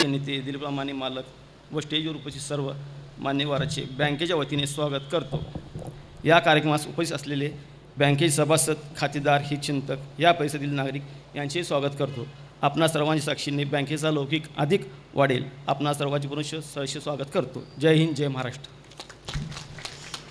नेते दिलीप माने मालक व स्टेजवर उपस्थित सर्व मान्यवरांचे बँकेच्या वतीने स्वागत करतो। या कार्यक्रमास उपस्थित असलेले बँकेचे सभासद, खातेदार, हितचिंतक, या परिसरातील नागरिक यांचे स्वागत करतो। आपणा सर्वांच्या साक्षीने बँकेचा लौकिक अधिक वाढेल। आपणा सर्वांचे पुनश्च सहर्ष स्वागत करतो। जय हिंद, जय महाराष्ट्र।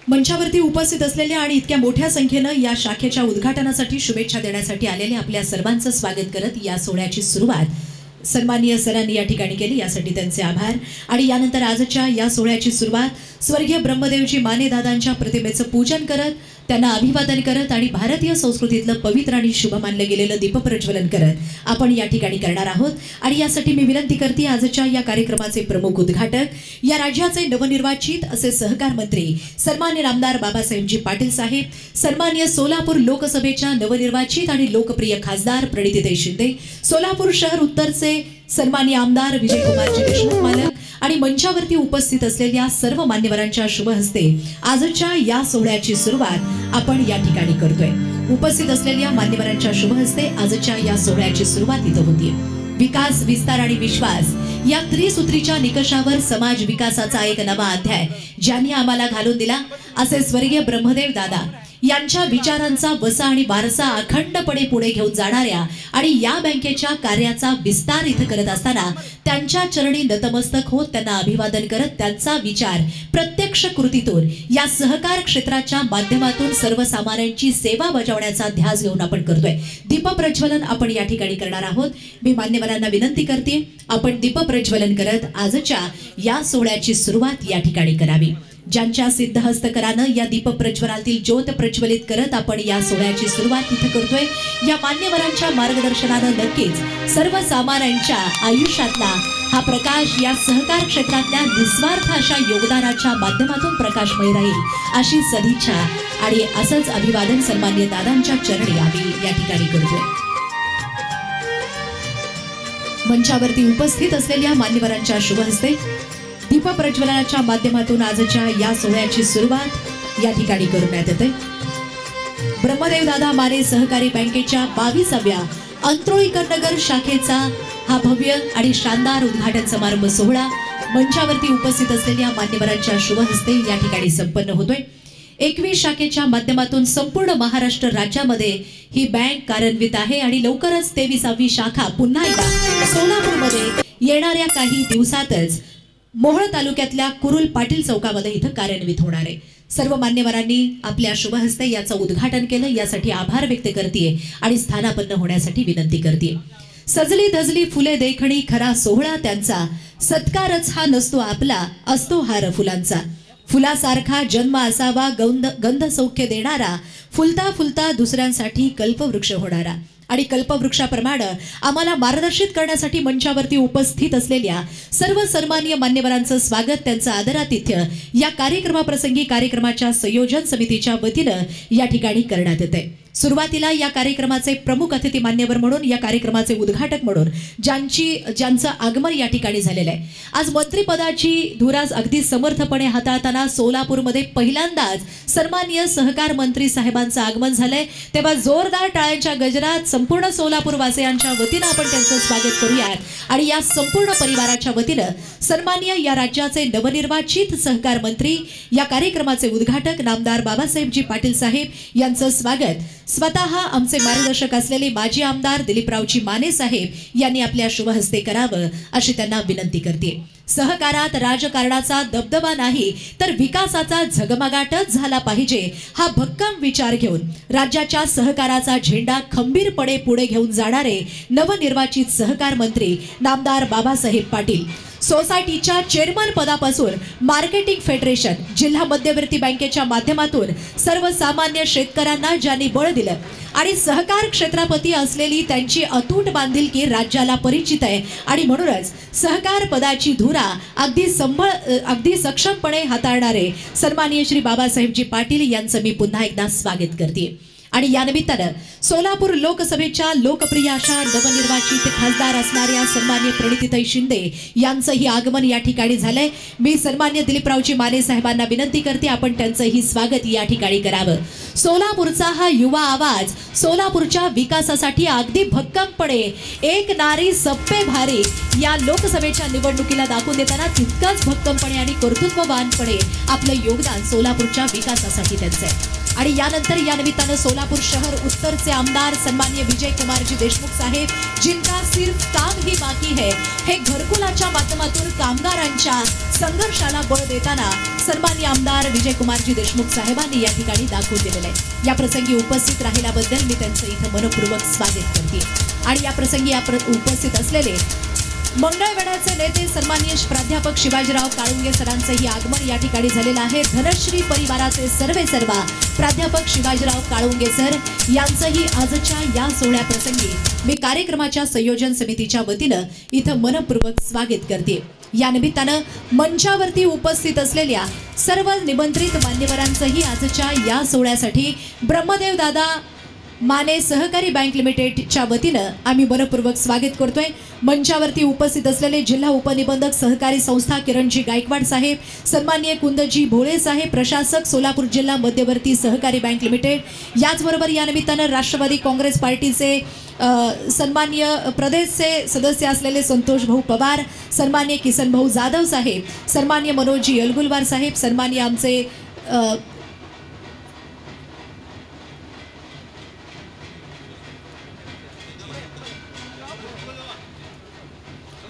मंचावरती उपस्थित असलेल्या आणि इतक्या मोठ्या संख्येने या शाखेच्या उद्घाटनासाठी शुभेच्छा देण्यासाठी आलेल्या आपल्या सर्वांचं स्वागत करत या सोहळ्याची सुरुवात सन्माननीय सरांनी या ठिकाणी केली, यासाठी त्यांचे आभार। आणि यानंतर आजच्या या सोहळ्याची सुरुवात स्वर्गीय ब्रह्मदेवजी माने दादांच्या प्रतिमेचं पूजन करत, त्यांना अभिवादन करत आणि भारतीय संस्कृतीतलं पवित्र आणि शुभ मानलं गेलेलं दीपप्रज्वलन करत आपण या ठिकाणी करणार आहोत। आणि यासाठी मी विनंती करते, आजच्या या कार्यक्रमाचे प्रमुख उद्घाटक, या राज्याचे नवनिर्वाचित असे सहकार मंत्री सन्माननीय आमदार बाबासाहेबजी पाटील साहेब, सन्माननीय सोलापूर लोकसभेच्या नवनिर्वाचित आणि लोकप्रिय खासदार प्रणितीताई शिंदे, सोलापूर शहर उत्तरचे सन्माननीय आमदार विजयकुमारजी देशमुख मालक आणि मंचावरती उपस्थित असलेल्या सर्व मान्यवरांच्या शुभ हस्ते आजच्या या सोहळ्याची सुरुवात आपण या ठिकाणी करतोय। उपस्थित असलेल्या मान्यवरांच्या शुभ हस्ते आजच्या या सोहळ्याची सुरुवात इथं होती। विकास, विस्तार आणि विश्वास या त्रिसूत्रीच्या निकषावर समाज विकासाचा एक नवा अध्याय ज्यांनी आम्हाला घालून दिला असे स्वर्गीय ब्रह्मदेव दादा यांच्या विचारांचा वसा आणि वारसा अखंडपणे पुढे घेऊन जाणाऱ्या आणि या बँकेच्या कार्याचा विस्तार इथे करत असताना त्यांच्या चरणी नतमस्तक होत त्यांना अभिवादन करत त्यांचा विचार प्रत्यक्ष कृतीतून या सहकार क्षेत्राच्या माध्यमातून सर्वसामान्यांची सेवा बजावण्याचा ध्यास घेऊन आपण करतोय। दीपप्रज्वलन आपण या ठिकाणी करणार आहोत। मी मान्यवरांना विनंती करते, आपण दीपप्रज्वलन करत आजच्या या सोहळ्याची सुरुवात या ठिकाणी करावी। ज्यांच्या सिद्धहस्तकरानं या दीपप्रज्वलनातील ज्योत प्रज्वलित करत आपण या सोहळ्याची सुरुवात इथे करतोय। या मान्यवरांच्या मार्गदर्शनानं नक्कीच सर्वसामान्यांच्या आयुष्यातला हा प्रकाश या सहकार क्षेत्रातल्या निस्वार्थ अशा योगदानाच्या माध्यमातून प्रकाशमय राहील अशी सदिच्छा आणि असंच अभिवादन सन्माननीय दादांच्या चरणी आम्ही या ठिकाणी करतोय। मंचावरती उपस्थित असलेल्या मान्यवरांच्या शुभ हस्ते दीपप्रज्वलनाच्या माध्यमातून आजच्या या सोहळ्याची सुरुवात या ठिकाणी करण्यात येते। ब्रह्मदेव दादा माने सहकारी बँकेच्या 22व्या अंत्रोळीकर नगर शाखेचा हा भव्य आणि शानदार उद्घाटन समारंभ सोहळा मंचावरती उपस्थित असलेल्या मान्यवरांच्या शुभ हस्ते या ठिकाणी संपन्न होतोय। 21 शाखेच्या माध्यमातून संपूर्ण महाराष्ट्र राज्यामध्ये ही बँक कार्यान्वित आहे आणि लवकरच 23वी शाखा पुन्हा एकदा सोलापूरमध्ये येणाऱ्या काही दिवसातच मोहोळ तालुक्यातल्या कुरुल पाटील चौकामध्ये इथं कार्यान्वित होणार आहे। सर्व मान्यवरांनी आपल्या शुभ हस्ते याचं उद्घाटन केलं, यासाठी आभार व्यक्त करते आणि स्थानापन्न होण्यासाठी विनंती करते। सजली धजली फुले देखणी खरा सोहळा त्यांचा, सत्कारच हा नसतो आपला असतो हार फुलांचा। फुलासारखा जन्म असावा गंध सौख्य देणारा, फुलता फुलता दुसऱ्यांसाठी कल्पवृक्ष होणारा। आणि कल्पवृक्षाप्रमाणे आम्हाला मार्गदर्शित करण्यासाठी मंचावरती उपस्थित असलेल्या सर्व सन्माननीय मान्यवरांचं स्वागत, त्यांचं आदरातिथ्य या कार्यक्रमाप्रसंगी कार्यक्रमाच्या संयोजन समितीच्या वतीनं या ठिकाणी करण्यात येते। सुरुवातीला या कार्यक्रमाचे प्रमुख अतिथी मान्यवर म्हणून, या कार्यक्रमाचे उद्घाटक म्हणून ज्यांचं आगमन या ठिकाणी झालेलं आहे। आज मंत्रिपदाची धुराज अगदी समर्थपणे हाताळताना सोलापूरमध्ये पहिल्यांदाच सन्माननीय सहकार मंत्री साहेबांचं आगमन झालंय, तेव्हा जोरदार टाळ्यांच्या गजरात संपूर्ण सोलापूर वासियांच्या वतीनं आपण त्यांचं स्वागत करूयात। आणि या संपूर्ण परिवाराच्या वतीनं सन्माननीय या राज्याचे नवनिर्वाचित सहकार मंत्री, या कार्यक्रमाचे उद्घाटक नामदार बाबासाहेबजी पाटील साहेब यांचं स्वागत स्वतः आमचे मार्गदर्शक असलेले माजी आमदार दिलीपरावजी माने साहेब यांनी आपल्या शुभ हस्ते करावं अशी त्यांना विनंती करते। सहकारात राजकारणाचा दबदबा नाही तर विकासाचा झगमगाटच झाला पाहिजे हा भक्कम विचार घेऊन राज्याच्या सहकाराचा झेंडा खंबीरपणे पुढे घेऊन जाणारे नवनिर्वाचित सहकार मंत्री नामदार बाबासाहेब पाटील, सोसायटीच्या चेअरमन पदापासून मार्केटिंग फेडरेशन, जिल्हा मध्यवर्ती बँकेच्या माध्यमातून सर्वसामान्य शेतकऱ्यांना ज्यांनी बळ दिलं आणि सहकार क्षेत्राप्रती असलेली त्यांची अतूट बांधिलकी राज्याला परिचित आहे आणि म्हणूनच सहकार पदाची धुरा अगदी सक्षमपणे हाताळणारे सन्माननीय श्री बाबासाहेबजी पाटील यांचं मी पुन्हा एकदा स्वागत करते। आणि या निमित्तानं सोलापूर लोकसभेच्या लोकप्रिय अशा नवनिर्वाचित खासदार असणाऱ्या सन्माननीय प्रणितीताई शिंदे यांचंही आगमन या ठिकाणी झालंय। मी सन्माननीय दिलीपरावजी माने साहेबांना विनंती करते, आपण त्यांचंही स्वागत या ठिकाणी करावं। सोलापूरचा हा युवा आवाज सोलापूरच्या विकासासाठी अगदी भक्कमपणे एक नारी सप्पे भारी या लोकसभेच्या निवडणुकीला दाखवून देताना तितकाच भक्कमपणे आणि कर्तृत्ववानपणे आपलं योगदान सोलापूरच्या विकासासाठी त्यांचं आहे। आणि यानंतर या निमित्तानं सोलापूर शहर उत्तरचे आमदार सन्माननीय विजय कुमारजी देशमुख साहेब, जिनका सिर्फ काम ही बाकी है, हे घरकुलाच्या माध्यमातून कामगारांच्या संघर्षाला बळ देताना सन्माननीय आमदार विजय कुमारजी देशमुख साहेबांनी या ठिकाणी दाखवून दिलेलं आहे। या प्रसंगी उपस्थित राहिल्याबद्दल मी त्यांचं इथं मनपूर्वक स्वागत करते। आणि या प्रसंगी उपस्थित असलेले मंगळवेढ्याचे नेते सन्माननीय प्राध्यापक शिवाजीराव काळुंगे सरांचंही आगमन या ठिकाणी झालेलं आहे। धनश्री परिवाराचे सर्वेसर्वा प्राध्यापक शिवाजीराव काळुंगे सर यांचंही आजच्या या सोहळ्याप्रसंगी मी कार्यक्रमाच्या संयोजन समितीच्या वतीनं इथं मनपूर्वक स्वागत करते। या निमित्तानं मंचावरती उपस्थित असलेल्या सर्व निमंत्रित मान्यवरांचंही आजच्या या सोहळ्यासाठी ब्रह्मदेव दादा माने सहकारी बँक लिमिटेडच्या वतीनं आम्ही मनपूर्वक स्वागत करतोय। मंचावरती उपस्थित असलेले जिल्हा उपनिबंधक सहकारी संस्था किरणजी गायकवाड साहेब, सन्माननीय कुंदजी भोळे साहेब, प्रशासक सोलापूर जिल्हा मध्यवर्ती सहकारी बँक लिमिटेड, याचबरोबर या निमित्तानं राष्ट्रवादी काँग्रेस पार्टीचे सन्माननीय प्रदेशचे सदस्य असलेले संतोष भाऊ पवार, सन्माननीय किसन भाऊ जाधव साहेब, सन्माननीय मनोजी यलगुलवार साहेब, सन्माननीय आमचे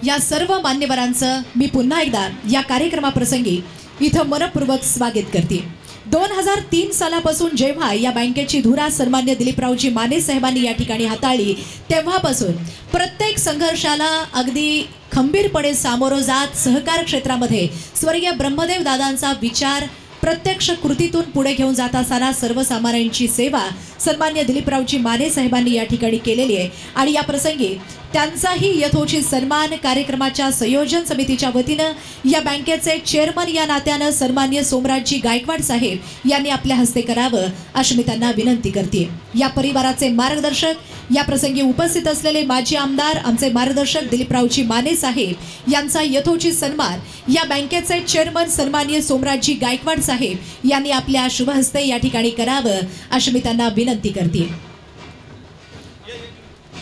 या सर्व मान्यवरांचं मी पुन्हा एकदा या कार्यक्रमाप्रसंगी इथं मनपूर्वक स्वागत करते। 2003 सालापासून जेव्हा या बँकेची धुरा सन्माननीय दिलीपरावजी माने साहेबांनी या ठिकाणी हाताळली, तेव्हापासून प्रत्येक संघर्षाला अगदी खंबीरपणे सामोरं जात सहकार क्षेत्रामध्ये स्वर्गीय ब्रह्मदेव दादांचा विचार प्रत्यक्ष कृतीतून पुढे घेऊन जात असताना सर्वसामान्यांची सेवा सन्माननीय दिलीपरावजी माने साहेबांनी या ठिकाणी केलेली आहे। आणि या प्रसंगी त्यांचाही यथोचित सन्मान कार्यक्रमाच्या संयोजन समितीच्या वतीनं या बँकेचे चेअरमन या नात्यानं सन्माननीय सोमराजजी गायकवाड साहेब यांनी आपल्या हस्ते करावं अशी मी त्यांना विनंती करते। या परिवाराचे मार्गदर्शक या प्रसंगी उपस्थित असलेले माजी आमदार आमचे मार्गदर्शक दिलीपरावजी माने साहेब यांचा यथोचित सन्मान या बँकेचे चेअरमन सन्माननीय सोमराजजी गायकवाड साहेब यांनी आपल्या शुभ हस्ते या ठिकाणी करावं अशी मी त्यांना विनंती करते।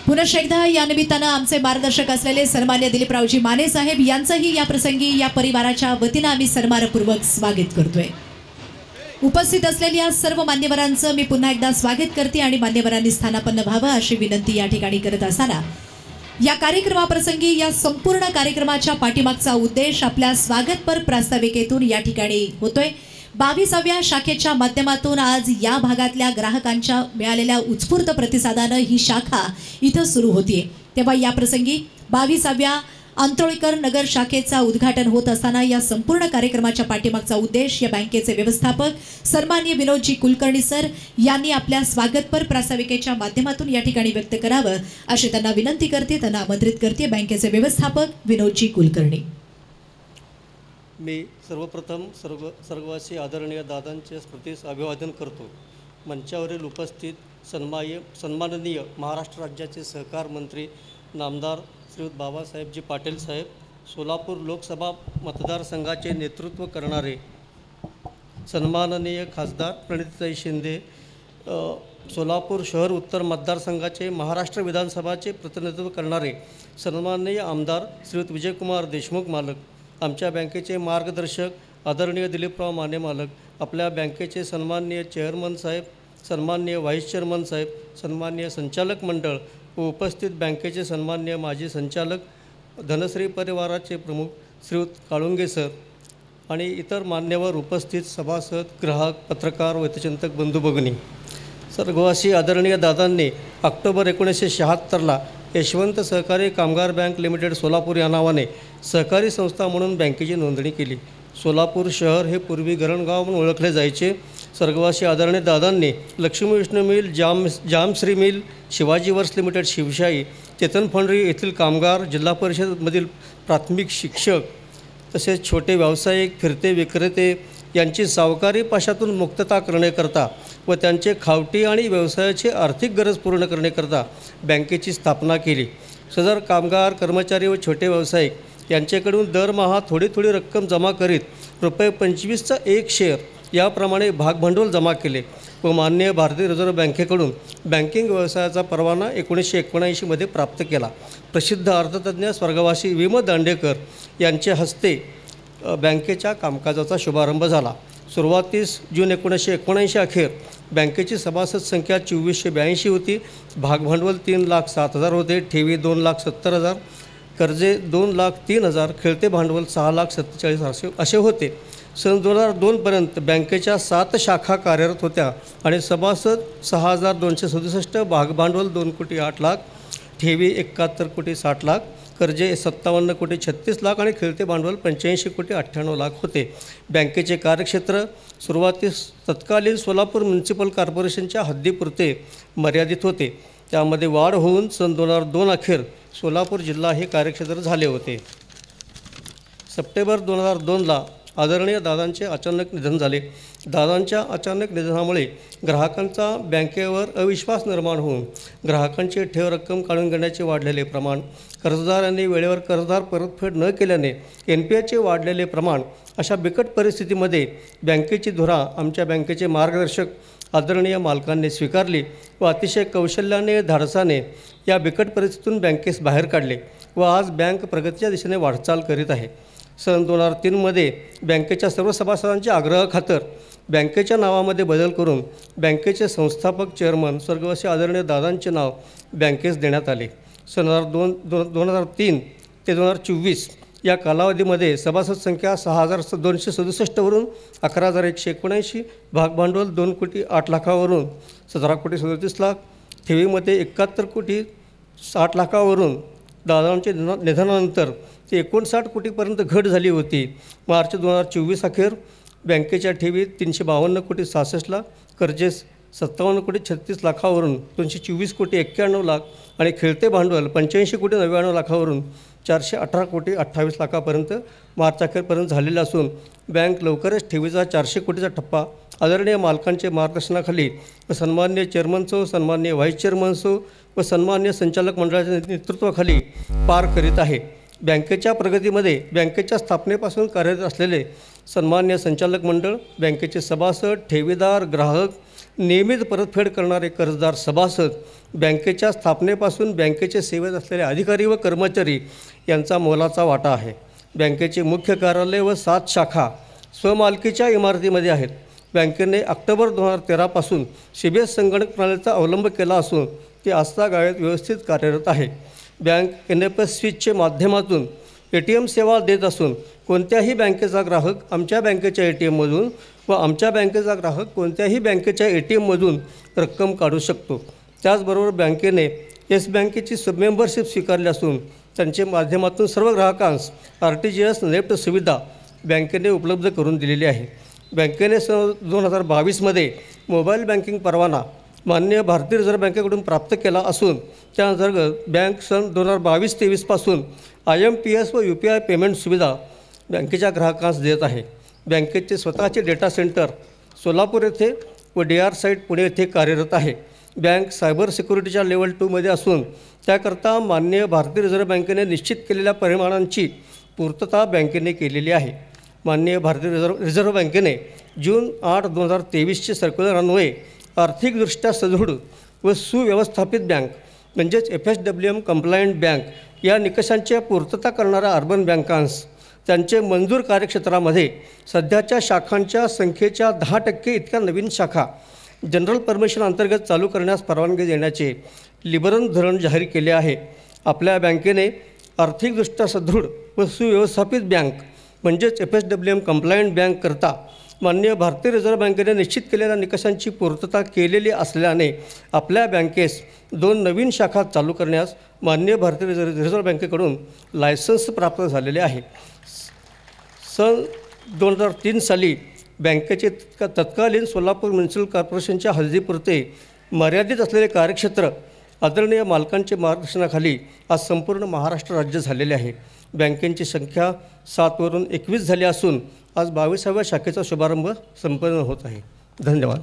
पुनश्च एकदा या निमित्तानं आमचे मार्गदर्शक असलेले सन्माननीय दिलीपरावजी माने साहेब यांचंही या प्रसंगी या परिवाराच्या वतीनं आम्ही सन्मानपूर्वक स्वागत करतोय। उपस्थित असलेल्या सर्व मान्यवरांचं मी पुन्हा एकदा स्वागत करते आणि मान्यवरांनी स्थानापन्न व्हावं अशी विनंती या ठिकाणी करत असताना या कार्यक्रमाप्रसंगी या संपूर्ण कार्यक्रमाच्या पाठीमागचा उद्देश आपल्या स्वागतपर प्रास्ताविकेतून या ठिकाणी होतोय। 22व्या शाखेच्या माध्यमातून आज या भागातल्या ग्राहकांच्या मिळालेल्या उत्स्फूर्त प्रतिसादानं ही शाखा इथं सुरू होतीये। तेव्हा या प्रसंगी 22व्या आंतोळीकर नगर शाखेचा उद्घाटन होत असताना या संपूर्ण कार्यक्रमाच्या पाठीमागचा उद्देश या बँकेचे व्यवस्थापक सन्माननीय विनोदजी कुलकर्णी सर यांनी आपल्या स्वागतपर प्रास्ताविकेच्या माध्यमातून या ठिकाणी व्यक्त करावं अशी त्यांना विनंती करते, त्यांना आमंत्रित करते। बँकेचे व्यवस्थापक विनोदजी कुलकर्णी। मी सर्वप्रथम सर्ववासी आदरणीय दादांचे स्मृतीस अभिवादन करतो। मंचावरील उपस्थित सन्माननीय महाराष्ट्र राज्याचे सहकार मंत्री नामदार श्रीयुत बाबासाहेबजी पाटील साहेब, सोलापूर लोकसभा मतदारसंघाचे नेतृत्व करणारे सन्माननीय खासदार प्रणितीताई शिंदे, सोलापूर शहर उत्तर मतदारसंघाचे महाराष्ट्र विधानसभाचे प्रतिनिधित्व करणारे सन्माननीय आमदार श्रीयुत विजयकुमार देशमुख मालक, आमच्या बँकेचे मार्गदर्शक आदरणीय दिलीपराव माने मालक, आपल्या बँकेचे सन्माननीय चेअरमन साहेब, सन्माननीय व्हाईस चेअरमन साहेब, सन्माननीय संचालक मंडळ व उपस्थित बँकेचे सन्माननीय माजी संचालक, धनश्री परिवाराचे प्रमुख श्रीयुत काळुंगे सर आणि इतर मान्यवर उपस्थित सभासद, ग्राहक, पत्रकार व हितचिंतक बंधू भगिनी, सर्ववासी आदरणीय दादांनी ऑक्टोबर 1976ला यशवंत सहकारी कामगार बँक लिमिटेड सोलापूर या नावाने सहकारी संस्था म्हणून बँकेची नोंदणी केली। सोलापूर शहर हे पूर्वी गरणगाव म्हणून ओळखले जायचे। स्वर्गवासी आदरणीय दादांनी लक्ष्मी विष्णू मिल, जामश्री मिल, शिवाजी वर्स लिमिटेड शिवशाही, चेतन फंडरी येथील कामगार, जिल्हा परिषदमधील प्राथमिक शिक्षक तसेच छोटे व्यावसायिक, फिरते विक्रेते यांची सावकारी पाशातून मुक्तता करण्याकरता व त्यांचे खावटी आणि व्यवसायाची आर्थिक गरज पूर्ण करण्याकरता बँकेची स्थापना केली। सदर कामगार, कर्मचारी व छोटे व्यावसायिक यांच्याकडून दरमहा थोडी थोडी रक्कम जमा करीत ₹25चा एक शेअर याप्रमाणे भागभांडवल जमा केले व माननीय भारतीय रिझर्व्ह बँकेकडून बँकिंग व्यवसायाचा परवाना 1979मध्ये प्राप्त केला. प्रसिद्ध अर्थतज्ज्ञ स्वर्गवासी वि. म. दांडेकर यांच्या हस्ते बँकेच्या कामकाजाचा शुभारंभ झाला. सुरुवातीस जून 1979 अखेर बँकेची सभासद संख्या 2482 होती. भागभांडवल 3,07,000 होते. ठेवी 2,70,000, कर्जे 2,03,000, खेळते भांडवल 6,47,000 असे होते. सन 2002पर्यंत बँकेच्या 7 शाखा कार्यरत होत्या आणि सभासद 6,267, भागभांडवल 2,08,00,000, ठेवी 71,60,00,000, कर्जे 57,36,00,000 आणि खेळते भांडवल 85,98,00,000 होते. बँकेचे कार्यक्षेत्र सुरुवातीस तत्कालीन सोलापूर म्युनिसिपल कॉर्पोरेशनच्या हद्दीपुरते मर्यादित होते. त्यामध्ये वाढ होऊन सन 2002 अखेर सोलापूर जिल्हा हे कार्यक्षेत्र झाले होते. सप्टेंबर 2002ला आदरणीय दादांचे अचानक निधन झाले. दादांच्या अचानक निधनामुळे ग्राहकांचा बँकेवर अविश्वास निर्माण होऊन ग्राहकांची ठेव रक्कम काढून घेण्याचे वाढलेले प्रमाण, कर्जदारांनी वेळेवर कर्जदार परतफेड न केल्याने NPAचे वाढलेले प्रमाण, अशा बिकट परिस्थितीमध्ये बँकेची धुरा आमच्या बँकेचे मार्गदर्शक आदरणीय मालकांनी स्वीकारली व अतिशय कौशल्याने धाडसाने या बिकट परिस्थितीतून बँकेस बाहेर काढले व आज बँक प्रगतीच्या दिशेने वाटचाल करीत आहे. सन 2003मध्ये बँकेच्या सर्व सभासदांच्या आग्रहाखातर बँकेच्या नावामध्ये बदल करून बँकेचे संस्थापक चेअरमन स्वर्गवासी आदरणीय दादांचे नाव बँकेस देण्यात आले. सन 2003 ते 2024 या कालावधीमध्ये सभासद संख्या 6,267 वरून 11,179, भागभांडवल 2,08,00,000 वरून 17,37,00,000, ठेवीमध्ये 71,60,00,000 वरून दादांच्या निधनानंतर ते 59 कोटीपर्यंत घट झाली होती. मार्च 2024 अखेर बँकेच्या ठेवी 352,66,00,000, कर्जे 57,36,00,000 वरून 224,91,00,000 आणि खेळते भांडवल 85,99,00,000 वरून 418,28,00,000पर्यंत मार्च अखेरपर्यंत झालेले असून बँक लवकरच ठेवीचा 400 कोटीचा टप्पा आदरणीय मालकांचे मार्गदर्शनाखाली व सन्माननीय चेअरमनसो, सन्माननीय व्हाईस चेअरमनसो व सन्माननीय संचालक मंडळाच्या नेतृत्वाखाली पार करीत आहे. बँकेच्या प्रगतीमध्ये बँकेच्या स्थापनेपासून कार्यरत असलेले सन्मान्य संचालक मंडळ, बँकेचे सभासद, ठेवीदार, ग्राहक, नियमित परतफेड करणारे कर्जदार सभासद, बँकेच्या स्थापनेपासून बँकेचे सेवेत असलेले अधिकारी व कर्मचारी यांचा मोलाचा वाटा आहे. बँकेचे मुख्य कार्यालय व 7 शाखा स्वमालकीच्या इमारतीमध्ये आहेत. बँकेने ऑक्टोबर 2013पासून CBS संगणक प्रणालीचा अवलंब केला असून ती आजतागायत व्यवस्थित कार्यरत आहे. बँक NFS स्विचचे माध्यमातून ATM सेवा देत असून कोणत्याही बँकेचा ग्राहक आमच्या बँकेच्या ATMमधून व आमच्या बँकेचा ग्राहक कोणत्याही बँकेच्या ATMमधून रक्कम काढू शकतो. त्याचबरोबर बँकेने येस बँकेची सबमेंबरशिप स्वीकारली असून त्यांच्या माध्यमातून सर्व ग्राहकांस RTGS नेफ्ट सुविधा बँकेने उपलब्ध करून दिलेली आहे. बँकेने सन 2022मध्ये मोबाईल बँकिंग परवाना माननीय भारतीय रिझर्व्ह बँकेकडून प्राप्त केला असून त्या अंतर्गत बँक सन 2022-23 पासून IMPS व UPI पेमेंट सुविधा बँकेच्या ग्राहकांस देत आहे. बँकेचे स्वतःचे डेटा सेंटर सोलापूर येथे व DR साईट पुणे येथे कार्यरत आहे. बँक सायबर सिक्युरिटीच्या लेवल 2मध्ये असून त्याकरता माननीय भारतीय रिझर्व्ह बँकेने निश्चित केलेल्या परिमाणांची पूर्तता बँकेने केलेली आहे. माननीय भारतीय रिझर्व्ह बँकेने जून 8, 2023चे सर्क्युलर अन्वये आर्थिकदृष्ट्या सदृढ व सुव्यवस्थापित बँक म्हणजेच FSWM कंप्लायंट बँक या निकषांची पूर्तता करणाऱ्या अर्बन बँकांस त्यांचे मंजूर कार्यक्षेत्रामध्ये सध्याच्या शाखांच्या संख्येच्या 10% इतक्या नवीन शाखा जनरल परमिशन अंतर्गत चालू करण्यास परवानगी देण्याचे लिबरल धोरण जाहीर केले आहे. आपल्या बँकेने आर्थिकदृष्ट्या सदृढ व सुव्यवस्थापित बँक म्हणजेच FSWM कंप्लायंट बँक करता माननीय भारतीय रिझर्व्ह बँकेने निश्चित केलेल्या निकषांची पूर्तता केलेली असल्याने आपल्या बँकेस 2 नवीन शाखा चालू करण्यास माननीय भारतीय रिझर्व्ह बँकेकडून लायसन्स प्राप्त झालेले आहे. सन 2003 साली बँकेचे तत्कालीन सोलापूर म्युनिसिपल कॉर्पोरेशनच्या हद्दीपुरते मर्यादित असलेले कार्यक्षेत्र आदरणीय मालकांच्या मार्गदर्शनाखाली आज संपूर्ण महाराष्ट्र राज्य झालेले आहे. बँकेची संख्या 7 वरून 21 झाली असून आज 22व्या शाखेचा शुभारंभ संपन्न होत आहे. धन्यवाद.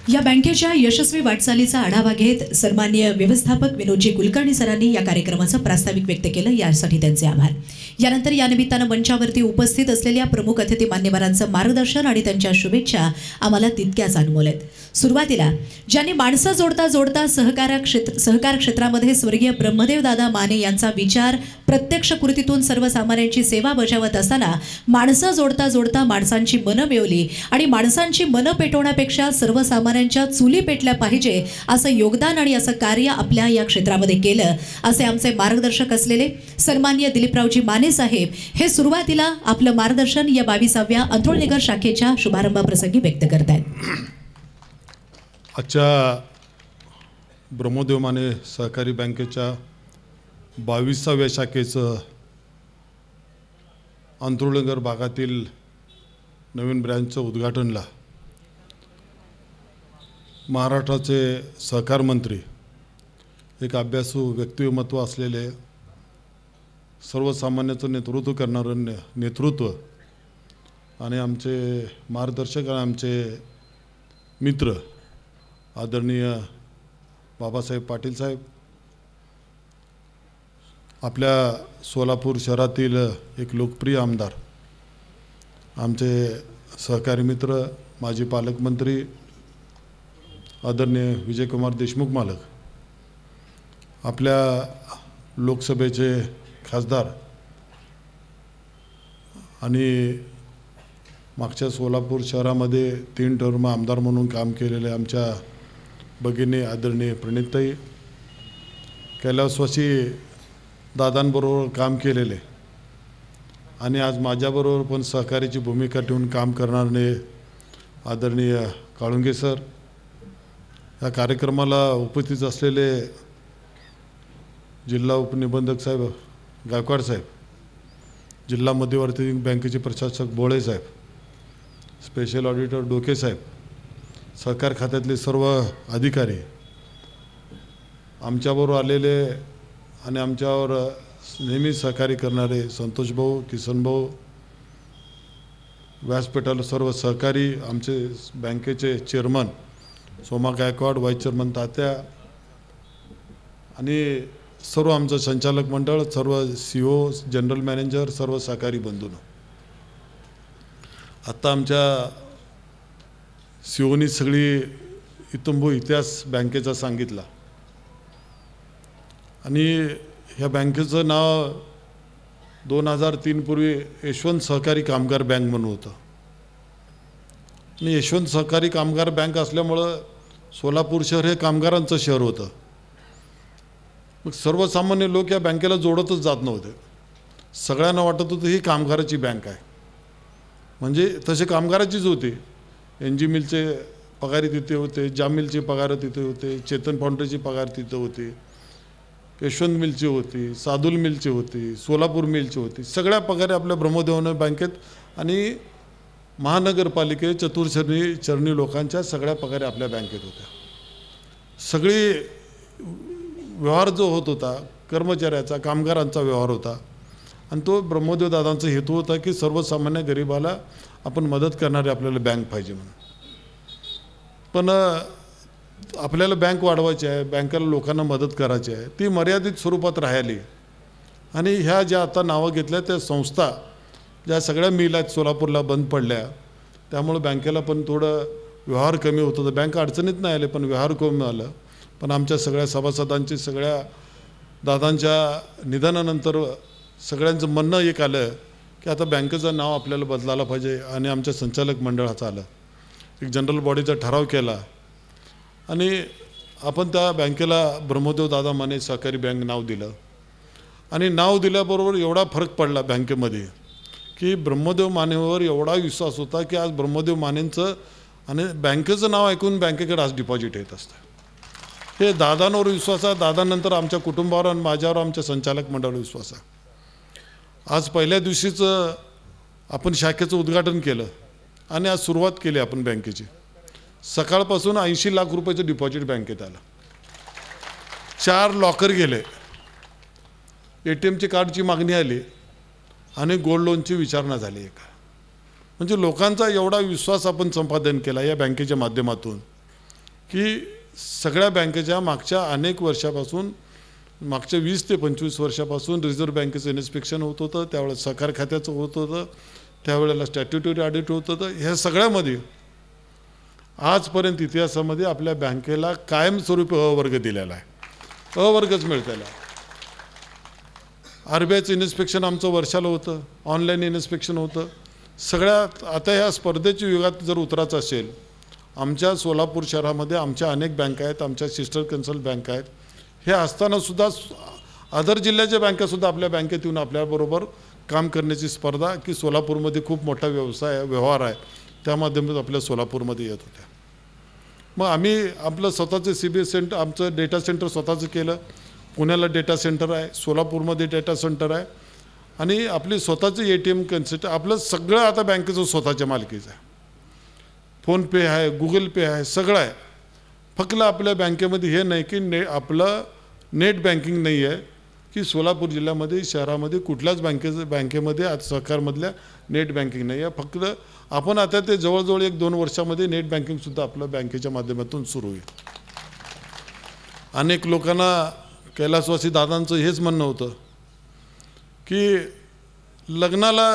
या बँकेच्या यशस्वी वाटचालीचा आढावा घेत सन्माननीय व्यवस्थापक विनोदजी कुलकर्णी सरांनी या कार्यक्रमाचं प्रास्ताविक व्यक्त केलं, यासाठी त्यांचे आभार. यानंतर या निमित्तानं मंचावरती उपस्थित असलेल्या प्रमुख अतिथी मान्यवरांचं मार्गदर्शन आणि त्यांच्या शुभेच्छा आम्हाला तितक्याच अनमोल आहेत. सुरुवातीला ज्यांनी माणसं जोडता जोडता सहकार क्षेत्रामध्ये स्वर्गीय ब्रह्मदेव दादा माने यांचा विचार प्रत्यक्ष कृतीतून सर्वसामान्यांची सेवा बजावत असताना माणसं जोडता जोडता माणसांची मनं मिळवली आणि माणसांची मनं पेटवण्यापेक्षा सर्वसामान्यांच्या चुली पेटल्या पाहिजे असं योगदान आणि असं कार्य आपल्या या क्षेत्रामध्ये केलं, असे आमचे मार्गदर्शक असलेले सन्माननीय दिलीपरावजी माने साहेब हे सुरुवातीला आपलं मार्गदर्शन या 22व्या अंथरुळनगर शाखेच्या शुभारंभाप्रसंगी व्यक्त करतात. आजच्या ब्रह्मदेव माने सहकारी बँकेच्या 22व्या शाखेचं अंथरुळनगर भागातील नवीन ब्रँचचं उद्घाटनला महाराष्ट्राचे सहकार मंत्री, एक अभ्यासू व्यक्तिमत्व असलेले, सर्वसामान्याचं नेतृत्व करणारं नेतृत्व आणि आमचे मार्गदर्शक आणि आमचे मित्र आदरणीय बाबासाहेब पाटील साहेब, आपल्या सोलापूर शहरातील एक लोकप्रिय आमदार, आमचे सहकारी मित्र माजी पालकमंत्री आदरणीय विजयकुमार देशमुख मालक, आपल्या लोकसभेचे खासदार आणि मागच्या सोलापूर शहरामध्ये 3 टर्म आमदार म्हणून काम केलेले आमच्या भगिनी आदरणीय प्रणिताई, कैलासवासी दादांबरोबर काम केलेले आणि आज माझ्याबरोबर पण सहकार्याची भूमिका ठेवून काम करणारे आदरणीय काळुंगे सर, या कार्यक्रमाला उपस्थित असलेले जिल्हा उपनिबंधक साहेब गायकवाड साहेब, जिल्हा मध्यवर्ती बँकेचे प्रशासक बोळे साहेब, स्पेशल ऑडिटर डोके साहेब, सहकार खात्यातले सर्व अधिकारी, आमच्याबरोबर आलेले आणि आमच्यावर नेहमी सहकार्य करणारे संतोष भाऊ, किसन भाऊ, व्यासपीठाला सर्व सहकारी, आमचे बँकेचे chairman Soma Gaikwad, vice chairman Tatya आणि सर्व आमचं संचालक मंडळ, सर्व CEO, जनरल मॅनेजर, सर्व सहकारी बंधूंनो, आत्ता आमच्या CEOनी सगळी इतंभू इतिहास बँकेचा सांगितला आणि ह्या बँकेचं नाव 2003 पूर्वी यशवंत सहकारी कामगार बँक म्हणून होतं आणि यशवंत सहकारी कामगार बँक असल्यामुळं सोलापूर शहर हे कामगारांचं शहर होतं. मग सर्वसामान्य लोक या बँकेला जोडतच जात नव्हते. सगळ्यांना वाटत होतं ही कामगाराची बँक आहे, म्हणजे तसे कामगाराचीच होती. NG मिलचे पगारी तिथे होते, जाम मिलचे पगार तिथे होते, चेतन फाउंड्रीची पगार तिथे होती, यशवंत मिलची होती, सादुल मिलची होती, सोलापूर मिलची होती. सगळ्या पगारी आपल्या ब्रह्मदेव बँकेत आणि महानगरपालिके चतुर्चरणी लोकांच्या सगळ्या पगारी आपल्या बँकेत होत्या. सगळी व्यवहार जो होत होता कर्मचाऱ्याचा, कामगारांचा व्यवहार होता आणि तो ब्रह्मदेव दादांचा हेतू होता की सर्वसामान्य गरिबाला आपण मदत करणारी आपल्याला बँक पाहिजे म्हणून. पण आपल्याला बँक वाढवायची आहे, बँकेला लोकांना मदत करायची आहे, ती मर्यादित स्वरूपात राहिली आणि ह्या ज्या आता नावं घेतल्या त्या संस्था ज्या सगळ्या मिल आहेत सोलापूरला बंद पडल्या, त्यामुळे बँकेला पण थोडं व्यवहार कमी होत होतं. बँक अडचणीत नाही आले पण व्यवहार कमी आलं. पण आमच्या सगळ्या सभासदांची, सगळ्या दादांच्या निधनानंतर सगळ्यांचं म्हणणं एक आलं की आता बँकेचं नाव आपल्याला बदलायला पाहिजे आणि आमच्या संचालक मंडळाचं आलं, एक जनरल बॉडीचा ठराव केला आणि आपण त्या बँकेला ब्रह्मदेव दादा माने सहकारी बँक नाव दिलं. आणि नाव दिल्याबरोबर एवढा फरक पडला बँकेमध्ये की ब्रह्मदेव मानेवर एवढा विश्वास होता की आज ब्रह्मदेव मानेंचं आणि बँकेचं नाव ऐकून बँकेकडे आज डिपॉझिट येत असतं. हे दादांवर विश्वास आहे, दादानंतर आमच्या कुटुंबावर आणि माझ्यावर आमच्या संचालक मंडळावर विश्वास आहे. आज पहिल्या दिवशीच आपण शाखेचं उद्घाटन केलं आणि आज सुरुवात केली आपण बँकेची. सकाळपासून 80 लाख रुपयाचं डिपॉझिट बँकेत आलं, 4 लॉकर गेले, ATMची कार्डची मागणी आली आणि गोल्ड लोनची विचारणा झाली. म्हणजे लोकांचा एवढा विश्वास आपण संपादन केला या बँकेच्या माध्यमातून की सगळ्या बँकेच्या मागच्या अनेक वर्षापासून, मागच्या 20 ते 25 वर्षापासून रिझर्व्ह बँकेचं इन्स्पेक्शन होत होतं, त्यावेळेस सहकार खात्याचं होत होतं, त्यावेळेला स्टॅट्युटरी ऑडिट होत होतं. ह्या सगळ्यामध्ये आजपर्यंत इतिहासामध्ये आपल्या बँकेला कायमस्वरूपी अवर्ग दिलेला आहे, अवर्गच मिळतेला. RBIचं इन्स्पेक्शन आमचं वर्षाला होतं, ऑनलाईन इन्स्पेक्शन होतं. सगळ्यात आता ह्या स्पर्धेच्या युगात जर उतरायचं असेल, आमच्या सोलापूर शहरामध्ये आमच्या अनेक बँका आहेत, आमच्या सिस्टर कन्सल्ट बँका आहेत. हे असतानासुद्धा अदर जिल्ह्याच्या बँकासुद्धा आपल्या बँकेत येऊन आपल्याबरोबर काम करण्याची स्पर्धा, की सोलापूरमध्ये खूप मोठा व्यवहार आहे, त्या माध्यमातून आपल्या सोलापूरमध्ये येत होत्या. मग आम्ही आपलं स्वतःचं CBS सेंटर, आमचं डेटा सेंटर स्वतःचं केलं. पुण्याला डेटा सेंटर आहे, सोलापूरमध्ये डेटा सेंटर आहे, आणि आपली स्वतःचं ATM कन्सेप्ट, आपलं सगळं आता बँकेचं स्वतःच्या मालकीचं आहे. फोनपे आहे, गुगल पे आहे, सगळं आहे. फक्त आपल्या बँकेमध्ये हे नाही की आपलं नेट बँकिंग नाही आहे, की सोलापूर जिल्ह्यामध्ये शहरामध्ये कुठल्याच बँकेमध्ये आज सहकारमधल्या नेट बँकिंग नाही आहे. फक्त आपण आता ते जवळजवळ 1-2 वर्षामध्ये नेट बँकिंगसुद्धा आपलं बँकेच्या माध्यमातून सुरू होईल. अनेक लोकांना कैलासवासी दादांचं हेच म्हणणं होतं की लग्नाला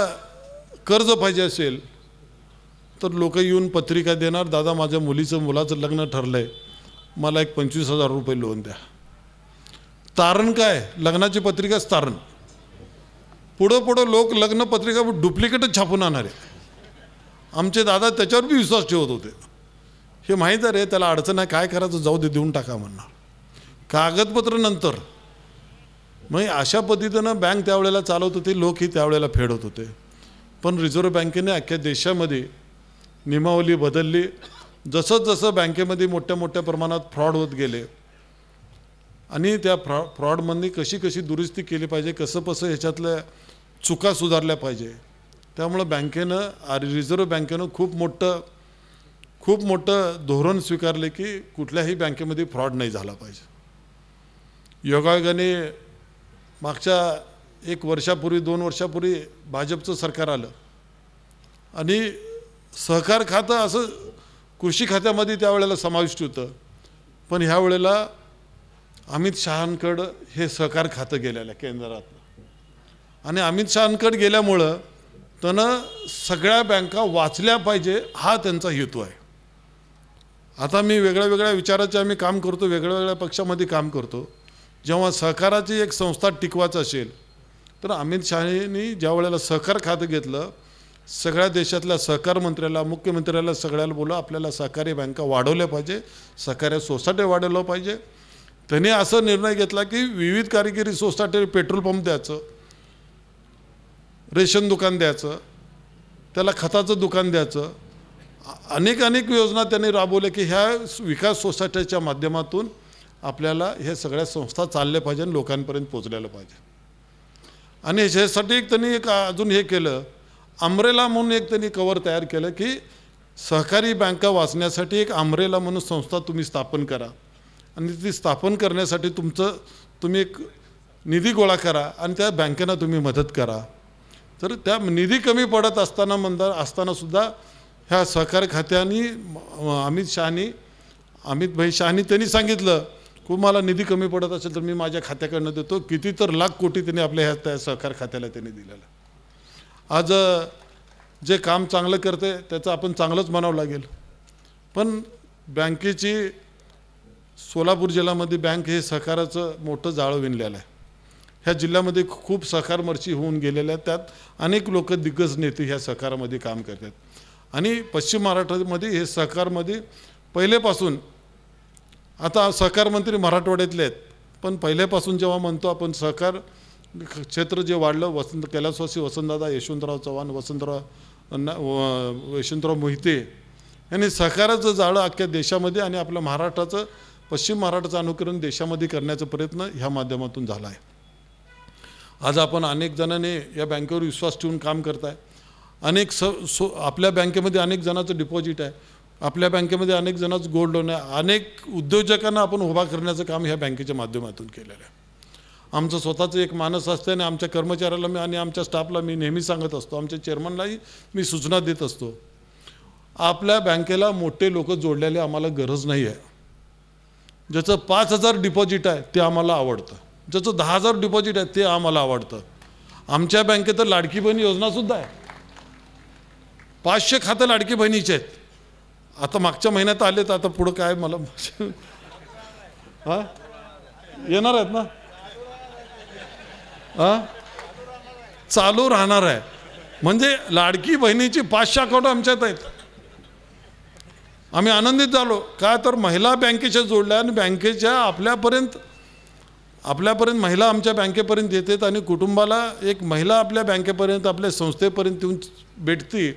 कर्ज पाहिजे असेल तर लोक येऊन पत्रिका देणार, दादा माझ्या मुलाचं लग्न ठरलं आहे, मला एक 25,000 रुपये लोन द्या. तारण काय? लग्नाची पत्रिकाच तारण. पुढं लोक लग्न पत्रिका डुप्लिकेटच छापून आणणार आहे. आमचे दादा त्याच्यावर बी विश्वास ठेवत होते. हे माहीत आहे रे, त्याला अडचण आहे, काय करायचं, जाऊ दे, देऊन टाका म्हणणार, कागदपत्र नंतर. मग अशा पद्धतीनं बँक त्यावेळेला चालवत होती, लोकही त्यावेळेला फेडत होते. पण रिझर्व्ह बँकेने अख्ख्या देशामध्ये नियमावली बदलली. जसं जसं बँकेमध्ये मोठ्या प्रमाणात फ्रॉड होत गेले, आणि त्या फ्रॉडमध्ये कशी दुरुस्ती केली पाहिजे, कसं ह्याच्यातल्या चुका सुधारल्या पाहिजे. त्यामुळं रिझर्व्ह बँकेनं खूप मोठं धोरण स्वीकारले की कुठल्याही बँकेमध्ये फ्रॉड नाही झाला पाहिजे. योगायोगाने मागच्या 1 वर्षापूर्वी 2 वर्षापूर्वी भाजपचं सरकार आलं, आणि सहकार खातं असं कृषी खात्यामध्ये त्यावेळेला समाविष्ट होतं. पण ह्या वेळेला अमित शहांकडं हे सहकार खातं गेलेलं आहे केंद्रात, आणि अमित शहांकडे गेल्यामुळं त्यानं सगळ्या बँका वाचल्या पाहिजे, हा त्यांचा हेतू आहे. आता मी वेगळ्या विचाराचे आम्ही काम करतो, वेगळ्या पक्षामध्ये काम करतो. जेव्हा सहकाराची एक संस्था टिकवायचं असेल तर अमित शहानी ज्या वेळेला सहकार खातं घेतलं, सगळ्या देशातल्या सहकार मंत्र्याला, मुख्यमंत्र्याला सगळ्याला बोललं आपल्याला सहकारी बँका वाढवल्या पाहिजे, सहकारी सोसायटी वाढवलं पाहिजे. त्यांनी असं निर्णय घेतला की विविध कारिगिरी सोसायटी पेट्रोल पंप द्यायचं, रेशन दुकान द्यायचं, त्याला खताचं दुकान द्यायचं, अनेक योजना त्यांनी राबवल्या की ह्या विकास सोसायटीच्या माध्यमातून आपल्याला हे सगळ्या संस्था चालल्या पाहिजे आणि लोकांपर्यंत पोचलेलं पाहिजे. आणि ह्याच्यासाठी त्यांनी अजून हे केलं, अमरेला म्हणून त्यांनी कवर तयार केलं की सहकारी बँका वाचण्यासाठी एक अमरेला म्हणून संस्था तुम्ही स्थापन करा, आणि ती स्थापन करण्यासाठी तुम्ही एक निधी गोळा करा, आणि त्या बँकेला तुम्ही मदत करा. तर त्या निधी कमी पडत असतानासुद्धा ह्या सहकार खात्याने अमित भाई शहानी त्यांनी सांगितलं की मला निधी कमी पडत असेल तर मी माझ्या खात्याकडनं देतो. किती तर लाख कोटी त्यांनी आपल्या त्या सहकार खात्याला त्यांनी दिलेलं. आज जे काम चांगलं करते त्याचं आपण चांगलंच म्हणावं लागेल. पण बँकेची सोलापूर जिल्ह्यामध्ये बँक हे सहकाराचं मोठं जाळं विणलेलं आहे. ह्या जिल्ह्यामध्ये खूप सहकार मर्ची होऊन गेलेल्या आहेत. त्यात अनेक लोक दिग्गज नेते ह्या सहकारामध्ये काम करतात. आणि पश्चिम महाराष्ट्रामध्ये हे सहकारमध्ये पहिलेपासून, आता सहकार मंत्री मराठवाड्यातले आहेत, पण पहिल्यापासून जेव्हा म्हणतो आपण सहकार क्षेत्र जे वाढलं, कैलासवासी वसंतदादा, यशवंतराव चव्हाण, यशवंतराव मोहिते यांनी सहकाराचं जाळं अख्ख्या देशामध्ये आणि आपल्या महाराष्ट्राचं, पश्चिम महाराष्ट्राचं अनुकरण देशामध्ये करण्याचा प्रयत्न ह्या माध्यमातून झाला आहे. आज आपण अनेक जणांनी या बँकेवर विश्वास ठेवून काम करताय. आपल्या बँकेमध्ये अनेक जणांचं डिपॉझिट आहे, आपल्या बँकेमध्ये अनेक जणांचं गोल्ड लोन आहे. अनेक उद्योजकांना आपण उभा करण्याचं काम ह्या बँकेच्या माध्यमातून केलेलं आहे. आमचं स्वतःचं एक मानस असतं आणि आमच्या कर्मचाऱ्याला मी आणि आमच्या स्टाफला मी नेहमी सांगत असतो, आमच्या चेअरमनलाही मी सूचना देत असतो, आपल्या बँकेला मोठे लोक जोडलेले आम्हाला गरज नाही आहे. ज्याचं 5,000 डिपॉझिट आहे ते आम्हाला आवडतं, ज्याचं 10,000 डिपॉझिट आहे ते आम्हाला आवडतं. आमच्या बँकेत तर लाडकी बहीण योजनासुद्धा आहे. 500 खातं लाडकी बहिणीचे आहेत. आता मागच्या महिन्यात आले तर आता पुढं काय मला हां येणार आहेत ना, हां चालू राहणार आहे. म्हणजे लाडकी बहिणीची 500 अकाउंट आमच्यात आहेत. आम्ही आनंदित झालो का तर महिला बँकेच्या जोडल्या आणि बँकेच्या आपल्यापर्यंत महिला आमच्या बँकेपर्यंत येतात आणि कुटुंबाला एक महिला आपल्या बँकेपर्यंत आपल्या संस्थेपर्यंत येऊन भेटते,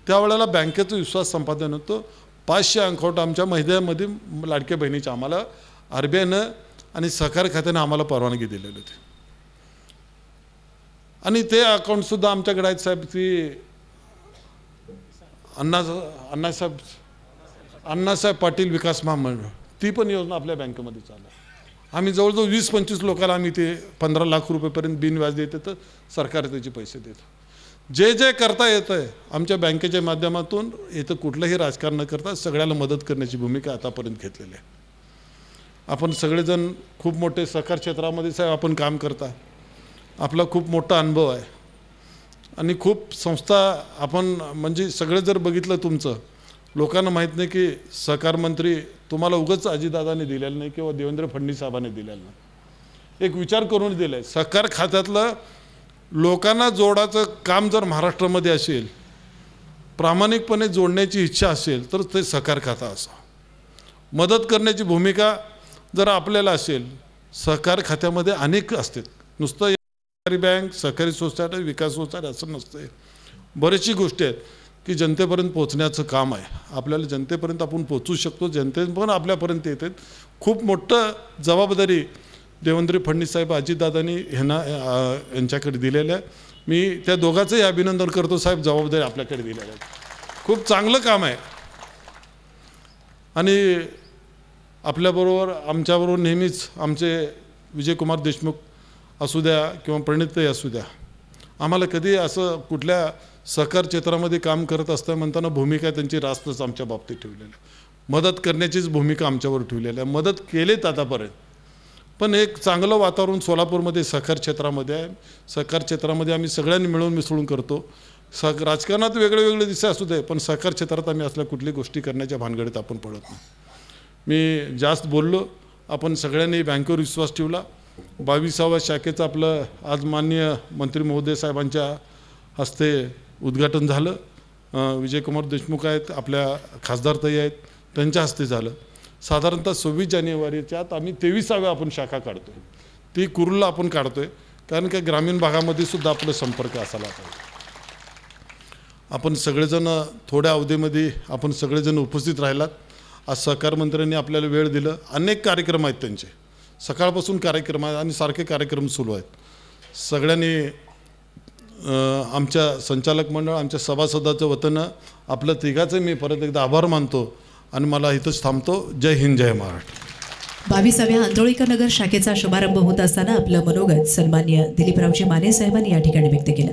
त्यावेळेला बँकेचा विश्वास संपादन होतो. 500 अकाउंट आमच्या महिन्यामध्ये लाडक्या बहिणीच्या आम्हाला RBIनं आणि सहकारी खात्यानं आम्हाला परवानगी दिलेली होती. आणि ते अकाउंटसुद्धा आमच्याकडे आहेत साहेब. ती अण्णासाहेब पाटील विकास महामंडळ, ती पण योजना आपल्या बँकेमध्ये चालू आहे. आम्ही जवळजवळ 20-25 लोकांना आम्ही ते 15 लाख रुपयेपर्यंत बिनव्याज देते, तर सरकार त्याचे पैसे देतं. जे जे करता येतं आहे आमच्या बँकेच्या माध्यमातून इथं कुठलंही राजकारण न करता सगळ्याला मदत करण्याची भूमिका आतापर्यंत घेतलेली आहे. आपण सगळेजण खूप मोठे सहकार क्षेत्रामध्ये साहेब आपण काम करता, आपला खूप मोठा अनुभव आहे आणि खूप संस्था आपण म्हणजे सगळे जर बघितलं तुमचं, लोकांना माहीत नाही की सहकार मंत्री तुम्हाला उगाच अजितदादांनी दिलेलं नाही किंवा देवेंद्र फडणवीस साहेबांनी दिलेलं नाही, एक विचार करून दिलं आहे. सहकार खात्यातलं लोकांना जोडायचं काम जर महाराष्ट्रामध्ये असेल, प्रामाणिकपणे जोडण्याची इच्छा असेल तर ते सहकार खाता असावं. मदत करण्याची भूमिका जर आपल्याला असेल, सहकार खात्यामध्ये अनेक असतात. नुसतं सहकारी बँक, सहकारी सोसायटी, विकास सोसायटी असं नसतं. बरेचशी गोष्टी आहेत की जनतेपर्यंत पोचण्याचं काम आहे. आपल्याला जनतेपर्यंत आपण पोचू शकतो, जनते पण आपल्यापर्यंत येतात. खूप मोठं जबाबदारी देवेंद्र फडणवीस साहेब अजितदादांनी यांच्याकडे दिलेलं आहे. मी त्या दोघांचंही अभिनंदन करतो साहेब, जबाबदारी आपल्याकडे दिलेल्या आहे. खूप चांगलं काम आहे. आणि आपल्याबरोबर आमच्याबरोबर नेहमीच आमचे विजयकुमार देशमुख असू द्या किंवा प्रणितताई असू द्या, आम्हाला कधी असं कुठल्या सहकार क्षेत्रामध्ये काम करत असता म्हणताना भूमिका त्यांची रास्तच आमच्या बाबतीत ठेवलेली आहे. मदत करण्याचीच भूमिका आमच्यावर ठेवलेली आहे. मदत केलेत आतापर्यंत, पण एक चांगलं वातावरण सोलापूरमध्ये सहकार क्षेत्रामध्ये आहे. सहकार क्षेत्रामध्ये आम्ही सगळ्यांनी मिळून मिसळून करतो. राजकारणात वेगळे वेगळे दिसे असू दे, पण सहकार क्षेत्रात आम्ही असल्या कुठली गोष्टी करण्याच्या भानगडीत आपण पडत नाही. मी जास्त बोललो, आपण सगळ्यांनी बँकेवर विश्वास ठेवला. 22व्या शाखेचं आपलं आज माननीय मंत्री महोदय साहेबांच्या हस्ते उद्घाटन झालं. विजयकुमार देशमुख आहेत, आपल्या खासदारताई आहेत, त्यांच्या हस्ते झालं. साधारणतः 26 जानेवारीच्या आत आम्ही 23व्या आपण शाखा काढतो आहे. ती कुरुलला आपण काढतो आहे, कारण का ग्रामीण भागामध्ये सुद्धा आपलं संपर्क असायला पाहिजे. आपण सगळेजण थोड्या अवधीमध्ये आपण सगळेजण उपस्थित राहिलात. आज सहकार मंत्र्यांनी आपल्याला वेळ दिलं. अनेक कार्यक्रम आहेत त्यांचे, सकाळपासून कार्यक्रम आहेत आणि सारखे कार्यक्रम सुरू आहेत. सगळ्यांनी आमच्या संचालक मंडळ, आमच्या सभासदाच्या वतीनं आपलं तिघाचं मी परत एकदा आभार मानतो आणि मला इथंच थांबतो. जय हिंद, जय महाराष्ट्र. 22व्या आंधळीकर नगर शाखेचा शुभारंभ होत असताना आपलं मनोगत सन्माननीय दिलीपरावजी माने साहेबांनी या ठिकाणी व्यक्त केलं.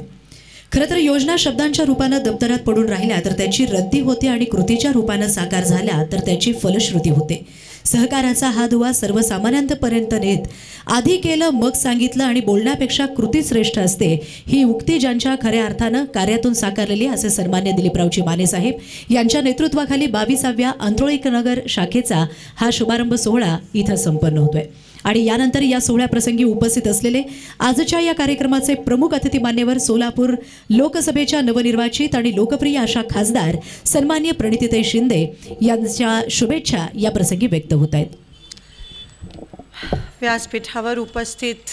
खरं तर योजना शब्दांच्या रूपानं दप्तरात पडून राहिल्या तर त्याची रद्दी होते आणि कृतीच्या रूपानं साकार झाल्या तर त्याची फलश्रुती होते. सहकाराचा हा दुवा सर्वसामान्यांपर्यंत नेत आधी केलं मग सांगितलं आणि बोलण्यापेक्षा कृती श्रेष्ठ असते ही उक्ती ज्यांच्या खऱ्या अर्थानं कार्यातून साकारलेली असे सन्मान्य दिलीपरावजी माने साहेब यांच्या नेतृत्वाखाली 22व्या आंधळीकर नगर शाखेचा हा शुभारंभ सोहळा इथं संपन्न होतोय. आणि यानंतर या सोहळ्याप्रसंगी उपस्थित असलेले आजच्या या कार्यक्रमाचे प्रमुख अतिथी मान्यवर सोलापूर लोकसभेच्या नवनिर्वाचित आणि लोकप्रिय अशा खासदार सन्मान्य प्रणितीताई शिंदे यांच्या शुभेच्छा या प्रसंगी व्यक्त होत आहेत. व्यासपीठावर उपस्थित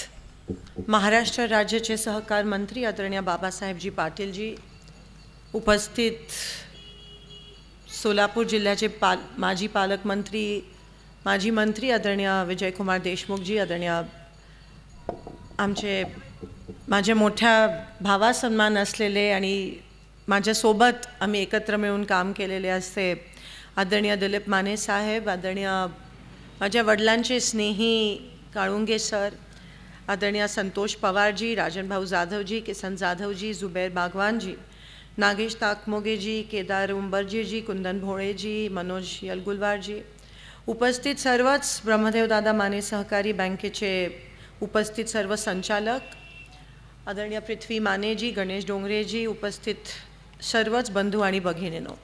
महाराष्ट्र राज्याचे सहकार मंत्री आदरणीय बाबासाहेबजी पाटीलजी, उपस्थित सोलापूर जिल्ह्याचे माजी पालकमंत्री माजी मंत्री आदरणीय विजयकुमार देशमुखजी, आदरणीय माझ्या मोठ्या भावासन्मान असलेले आणि माझ्यासोबत आम्ही एकत्र मिळून काम केलेले असते आदरणीय दिलीप माने साहेब, आदरणीय माझ्या वडिलांचे स्नेही काळुंगे सर, आदरणीय संतोष पवारजी, राजनभाऊ जाधवजी, किसन जाधवजी, जुबैर बागवानजी, नागेश ताकमोगेजी, केदार उंबरजीजी, कुंदन भोळेजी, मनोज यलगुलवारजी, उपस्थित सर्वच ब्रह्मदेवदादा माने सहकारी बँकेचे उपस्थित सर्व संचालक, आदरणीय पृथ्वी मानेजी, गणेश डोंगरेजी, उपस्थित सर्वच बंधू आणि भगिनींनो,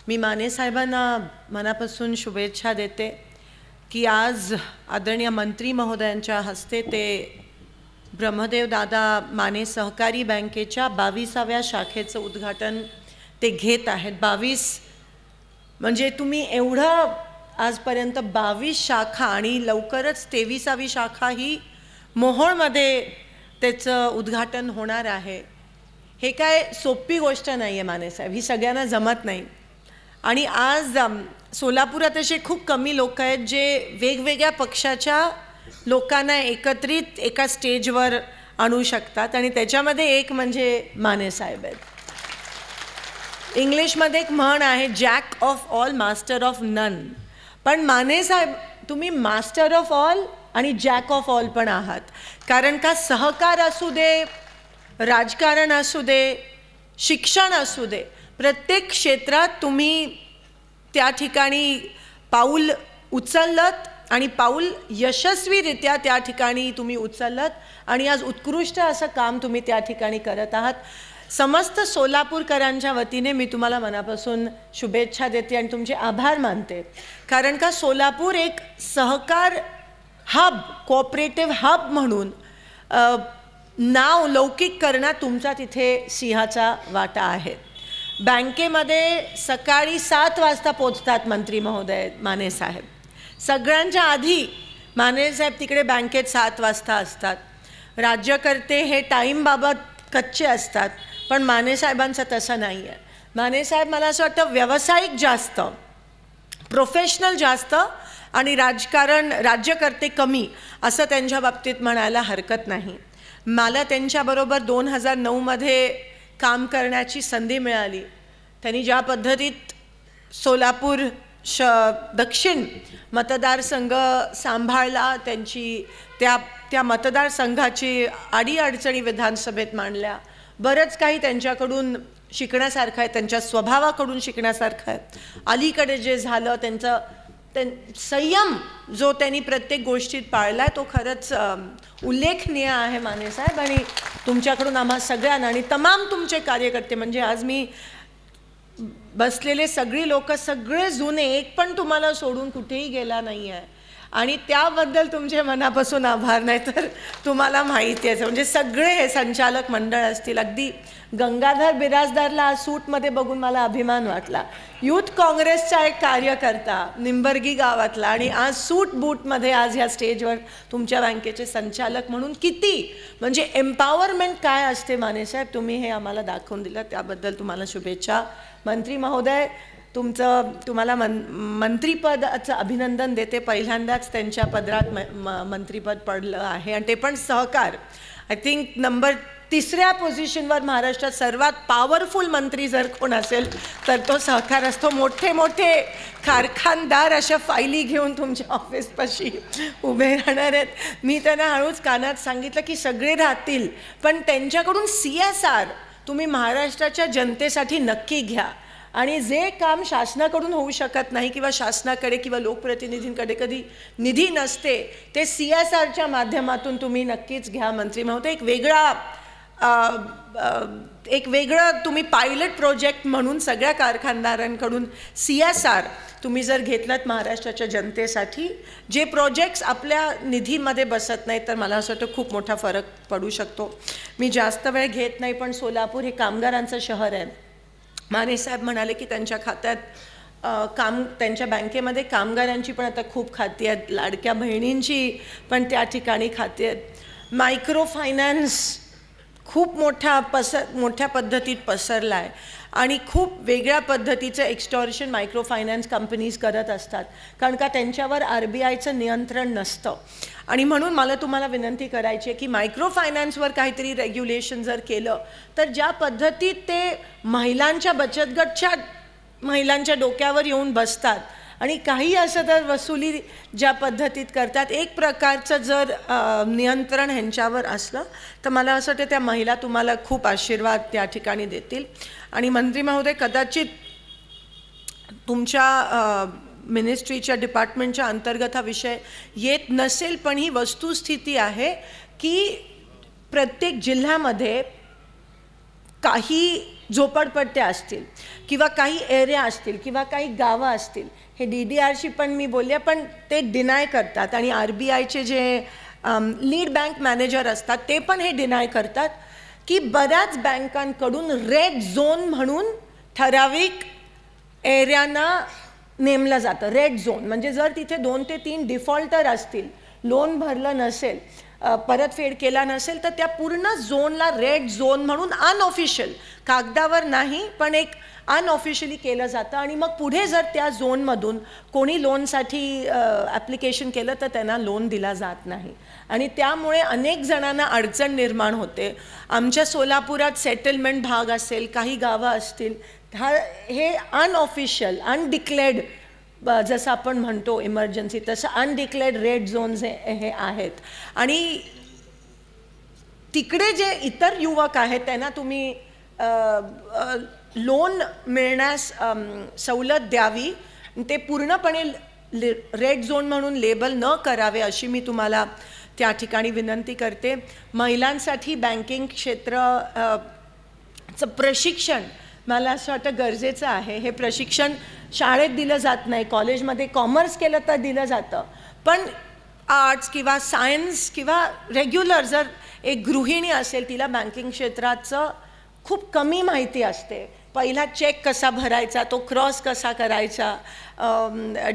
मी माने साहेबांना मनापासून शुभेच्छा देते की आज आदरणीय मंत्री महोदयांच्या हस्ते ते ब्रह्मदेवदादा माने सहकारी बँकेच्या 22व्या शाखेचं उद्घाटन ते घेत आहेत. 22 म्हणजे तुम्ही एवढं आजपर्यंत 22 शाखा आणि लवकरच 23वी शाखा ही मोहोळमध्ये त्याचं उद्घाटन होणार आहे. हे काय सोपी गोष्ट नाही आहे मानेसाहेब, ही सगळ्यांना जमत नाही. आणि आज सोलापुरात असे खूप कमी लोक आहेत जे वेगवेगळ्या पक्षाच्या लोकांना एकत्रित एका स्टेजवर आणू शकतात आणि त्याच्यामध्ये एक म्हणजे मानेसाहेब आहेत. इंग्लिशमध्ये एक म्हण आहे, jack of all master of none. पण मानेसाहेब तुम्ही मास्टर ऑफ ऑल आणि जॅक ऑफ ऑल पण आहात. कारण का सहकार असू दे, राजकारण असू दे, शिक्षण असू दे, प्रत्येक क्षेत्रात तुम्ही त्या ठिकाणी पाऊल उचललत आणि पाऊल यशस्वीरित्या त्या ठिकाणी तुम्ही उचललत आणि आज उत्कृष्ट असं काम तुम्ही त्या ठिकाणी करत आहात. समस्त सोलापूरकरांच्या वतीने मी तुम्हाला मनापासून शुभेच्छा देते आणि तुमचे आभार मानते. कारण का सोलापूर एक सहकार हब, कोऑपरेटिव्ह हब म्हणून नाव लौकिक करण्यात तुमचा तिथे सिंहाचा वाटा आहे. बँकेमध्ये सकाळी 7 वाजता पोचतात मंत्री महोदय मानेसाहेब. सगळ्यांच्या आधी मानेसाहेब तिकडे बँकेत 7 वाजता असतात. राज्यकर्ते हे टाईमबाबत कच्चे असतात, पण मानेसाहेबांचं तसं नाही आहे. मानेसाहेब मला असं वाटतं व्यावसायिक जास्त, प्रोफेशनल जास्त आणि राज्यकर्ते कमी असं त्यांच्या बाबतीत म्हणायला हरकत नाही. मला त्यांच्याबरोबर 2009मध्ये काम करण्याची संधी मिळाली. त्यांनी ज्या पद्धतीत सोलापूर दक्षिण मतदारसंघ सांभाळला, त्यांची त्या मतदारसंघाची अडीअडचणी विधानसभेत मांडल्या. बरंच काही त्यांच्याकडून शिकण्यासारखं आहे, त्यांच्या स्वभावाकडून शिकण्यासारखं आहे. अलीकडे जे झालं त्यांचा संयम जो त्यांनी प्रत्येक गोष्टीत पाळला आहे तो खरंच उल्लेखनीय आहे मानेसाहेब. आणि तुमच्याकडून आम्हा सगळ्यांना आणि तमाम तुमचे कार्यकर्ते, म्हणजे आज मी बसलेले सगळी लोक सगळे जुने, एक पण तुम्हाला सोडून कुठेही गेला नाही आहे आणि त्याबद्दल तुमचे मनापासून आभार. नाही तर तुम्हाला माहिती आहे म्हणजे सगळे हे संचालक मंडळ असतील, अगदी गंगाधर बिराजदारला आज सूटमध्ये बघून मला अभिमान वाटला. यूथ काँग्रेसचा एक कार्यकर्ता निंबर्गी गावातला आणि आज सूट बूटमध्ये आज ह्या स्टेजवर तुमच्या बँकेचे संचालक म्हणून किती म्हणजे एम्पॉवरमेंट काय असते मानेसाहेब, तुम्ही हे आम्हाला दाखवून दिलं, त्याबद्दल तुम्हाला शुभेच्छा. मंत्री महोदय तुम्हाला मंत्रीपदाचं अभिनंदन देते. पहिल्यांदाच त्यांच्या पदरात मंत्रीपद पडलं आहे आणि ते पण सहकार. आय थिंक नंबर 3ऱ्या पोझिशनवर महाराष्ट्रात सर्वात पॉवरफुल मंत्री जर कोण असेल तर तो सहकार असतो. मोठे मोठे कारखानदार अशा फायली घेऊन तुमच्या ऑफिसपाशी उभे राहणार आहेत. मी त्यांना हळूच कानात सांगितलं की सगळे राहतील, पण त्यांच्याकडून CSR तुम्ही महाराष्ट्राच्या जनतेसाठी नक्की घ्या. आणि जे काम शासनाकडून होऊ शकत नाही किंवा शासनाकडे किंवा लोकप्रतिनिधींकडे कधी निधी नसते ते CSRच्या माध्यमातून तुम्ही नक्कीच घ्या. मंत्री महोदय एक वेगळं तुम्ही पायलट प्रोजेक्ट म्हणून सगळ्या कारखानदारांकडून CSR तुम्ही जर घेतलात महाराष्ट्राच्या जनतेसाठी, जे प्रोजेक्ट्स आपल्या निधीमध्ये बसत नाहीत तर मला असं वाटतं खूप मोठा फरक पडू शकतो. मी जास्त वेळ घेत नाही, पण सोलापूर हे कामगारांचं शहर आहे. मानेसाहेब म्हणाले की त्यांच्या खात्यात त्यांच्या बँकेमध्ये कामगारांची पण आता खूप खाती आहेत, लाडक्या बहिणींची पण त्या ठिकाणी खाती आहेत. मायक्रो फायनान्स खूप मोठ्या पद्धतीत पसरला आहे आणि खूप वेगळ्या पद्धतीचं एक्स्टॉर्शन मायक्रो फायनान्स कंपनीज करत असतात, कारण का त्यांच्यावर RBIचं नियंत्रण नसतं. आणि म्हणून मला तुम्हाला विनंती करायची आहे की मायक्रो फायनान्सवर काहीतरी रेग्युलेशन जर केलं तर ज्या पद्धतीत ते महिलांच्या बचत गटच्या महिलांच्या डोक्यावर येऊन बसतात आणि काही असं तर वसुली ज्या पद्धतीत करतात, एक प्रकारचं जर नियंत्रण ह्यांच्यावर असलं तर मला असं वाटतं त्या महिला तुम्हाला खूप आशीर्वाद त्या ठिकाणी देतील. आणि मंत्री महोदय कदाचित तुमच्या मिनिस्ट्रीच्या डिपार्टमेंटच्या अंतर्गत हा विषय येत नसेल, पण ही वस्तुस्थिती आहे की प्रत्येक जिल्ह्यामध्ये काही झोपडपट्ट्या असतील किंवा काही एरिया असतील किंवा काही गावं असतील, हे DDRशी पण मी बोलले, पण ते डिनाय करतात आणि RBIचे जे लीड बँक मॅनेजर असतात ते पण हे डिनाय करतात की बऱ्याच बँकांकडून रेड झोन म्हणून ठराविक एरियांना नेमलं जातं. रेड झोन म्हणजे जर तिथे 2 ते 3 डिफॉल्टर असतील, लोन भरलं नसेल, परतफेड केला नसेल, तर त्या पूर्ण झोनला रेड झोन म्हणून अनऑफिशियल, कागदावर नाही पण एक अनऑफिशियली केलं जातं. आणि मग पुढे जर त्या झोनमधून कोणी लोनसाठी ॲप्लिकेशन केलं तर त्यांना लोन दिला जात नाही आणि त्यामुळे अनेक जणांना अडचण निर्माण होते. आमच्या सोलापुरात सेटलमेंट भाग असेल, काही गावं असतील, हे अनऑफिशियल अनडिक्लेअर्ड, जसं आपण म्हणतो इमर्जन्सी, तसं अनडिक्लेअर्ड रेड झोन्स हे आहेत. आणि तिकडे जे इतर युवक आहेत त्यांना तुम्ही लोन मिळण्यास सवलत द्यावी, ते पूर्णपणे रेड झोन म्हणून लेबल न करावे अशी मी तुम्हाला त्या ठिकाणी विनंती करते. महिलांसाठी बँकिंग क्षेत्राचं प्रशिक्षण मला असं वाटतं गरजेचं आहे. हे प्रशिक्षण शाळेत दिलं जात नाही, कॉलेजमध्ये कॉमर्स केलं तर दिलं जातं, पण आर्ट्स किंवा सायन्स किंवा रेग्युलर जर एक गृहिणी असेल, तिला बँकिंग क्षेत्राचं खूप कमी माहिती असते. पहिला चेक कसा भरायचा, तो क्रॉस कसा करायचा,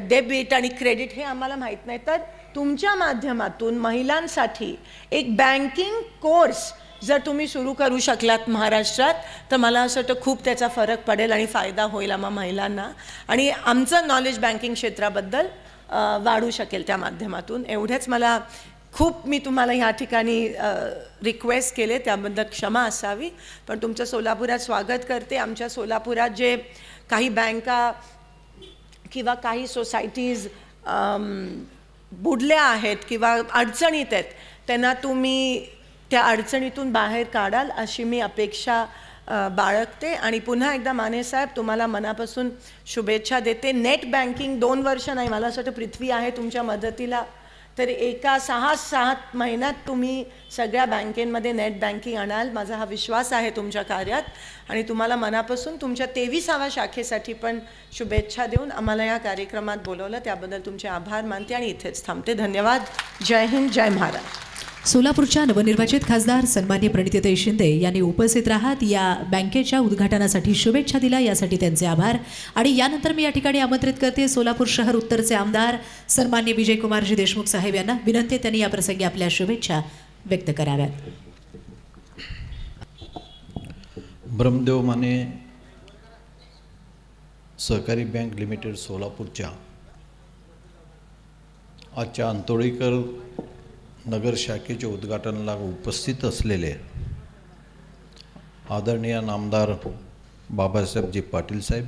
डेबिट आणि क्रेडिट हे आम्हाला माहीत नाही. तर तुमच्या माध्यमातून महिलांसाठी एक बँकिंग कोर्स जर तुम्ही सुरू करू शकलात महाराष्ट्रात, तर मला असं वाटतं खूप त्याचा फरक पडेल आणि फायदा होईल आम्हा महिलांना, आणि आमचं नॉलेज बँकिंग क्षेत्राबद्दल वाढू शकेल त्या माध्यमातून. एवढेच मला खूप मी तुम्हाला ह्या ठिकाणी रिक्वेस्ट केले, त्याबद्दल क्षमा असावी. पण तुमचं सोलापुरात स्वागत करते. आमच्या सोलापुरात जे काही बँका किंवा काही सोसायटीज बुडल्या आहेत किंवा अडचणीत आहेत, त्यांना तुम्ही त्या अडचणीतून बाहेर काढाल अशी मी अपेक्षा बाळगते. आणि पुन्हा एकदा माने साहेब, तुम्हाला मनापासून शुभेच्छा देते. नेट बँकिंग 2 वर्ष नाही, मला असं वाटतं पृथ्वी आहे तुमच्या मदतीला, तर एका 6-7 महिन्यात तुम्ही सगळ्या बँकेमध्ये नेट बँकिंग आणाल. माझा हा विश्वास आहे तुमच्या कार्यात आणि तुम्हाला मनापासून तुमच्या 23व्या शाखेसाठी पण शुभेच्छा देऊन आम्हाला या कार्यक्रमात बोलवलं त्याबद्दल तुमचे आभार मानते आणि इथेच थांबते. धन्यवाद. जय हिंद, जय महाराष्ट्र. सोलापूरच्या नवनिर्वाचित खासदार सन्माननीय प्रणितीताई शिंदे यांनी उपस्थित राहत या बँकेच्या उद्घाटनासाठी शुभेच्छा दिल्या, यासाठी त्यांचे आभार. आणि यानंतर मी या ठिकाणी आमंत्रित करते सोलापूर शहर उत्तरचे आमदार सन्माननीय विजयकुमारजी देशमुख साहेब यांना. विनंती त्यांनी या प्रसंगी आपल्या शुभेच्छा व्यक्त कराव्यात. ब्रह्मदेव माने सहकारी बँक लिमिटेड सोलापूरच्या आजच्या अंतोळीकर नगर शाखेच्या उद्घाटनाला उपस्थित असलेले आदरणीय नामदार बाबासाहेबजी पाटील साहेब,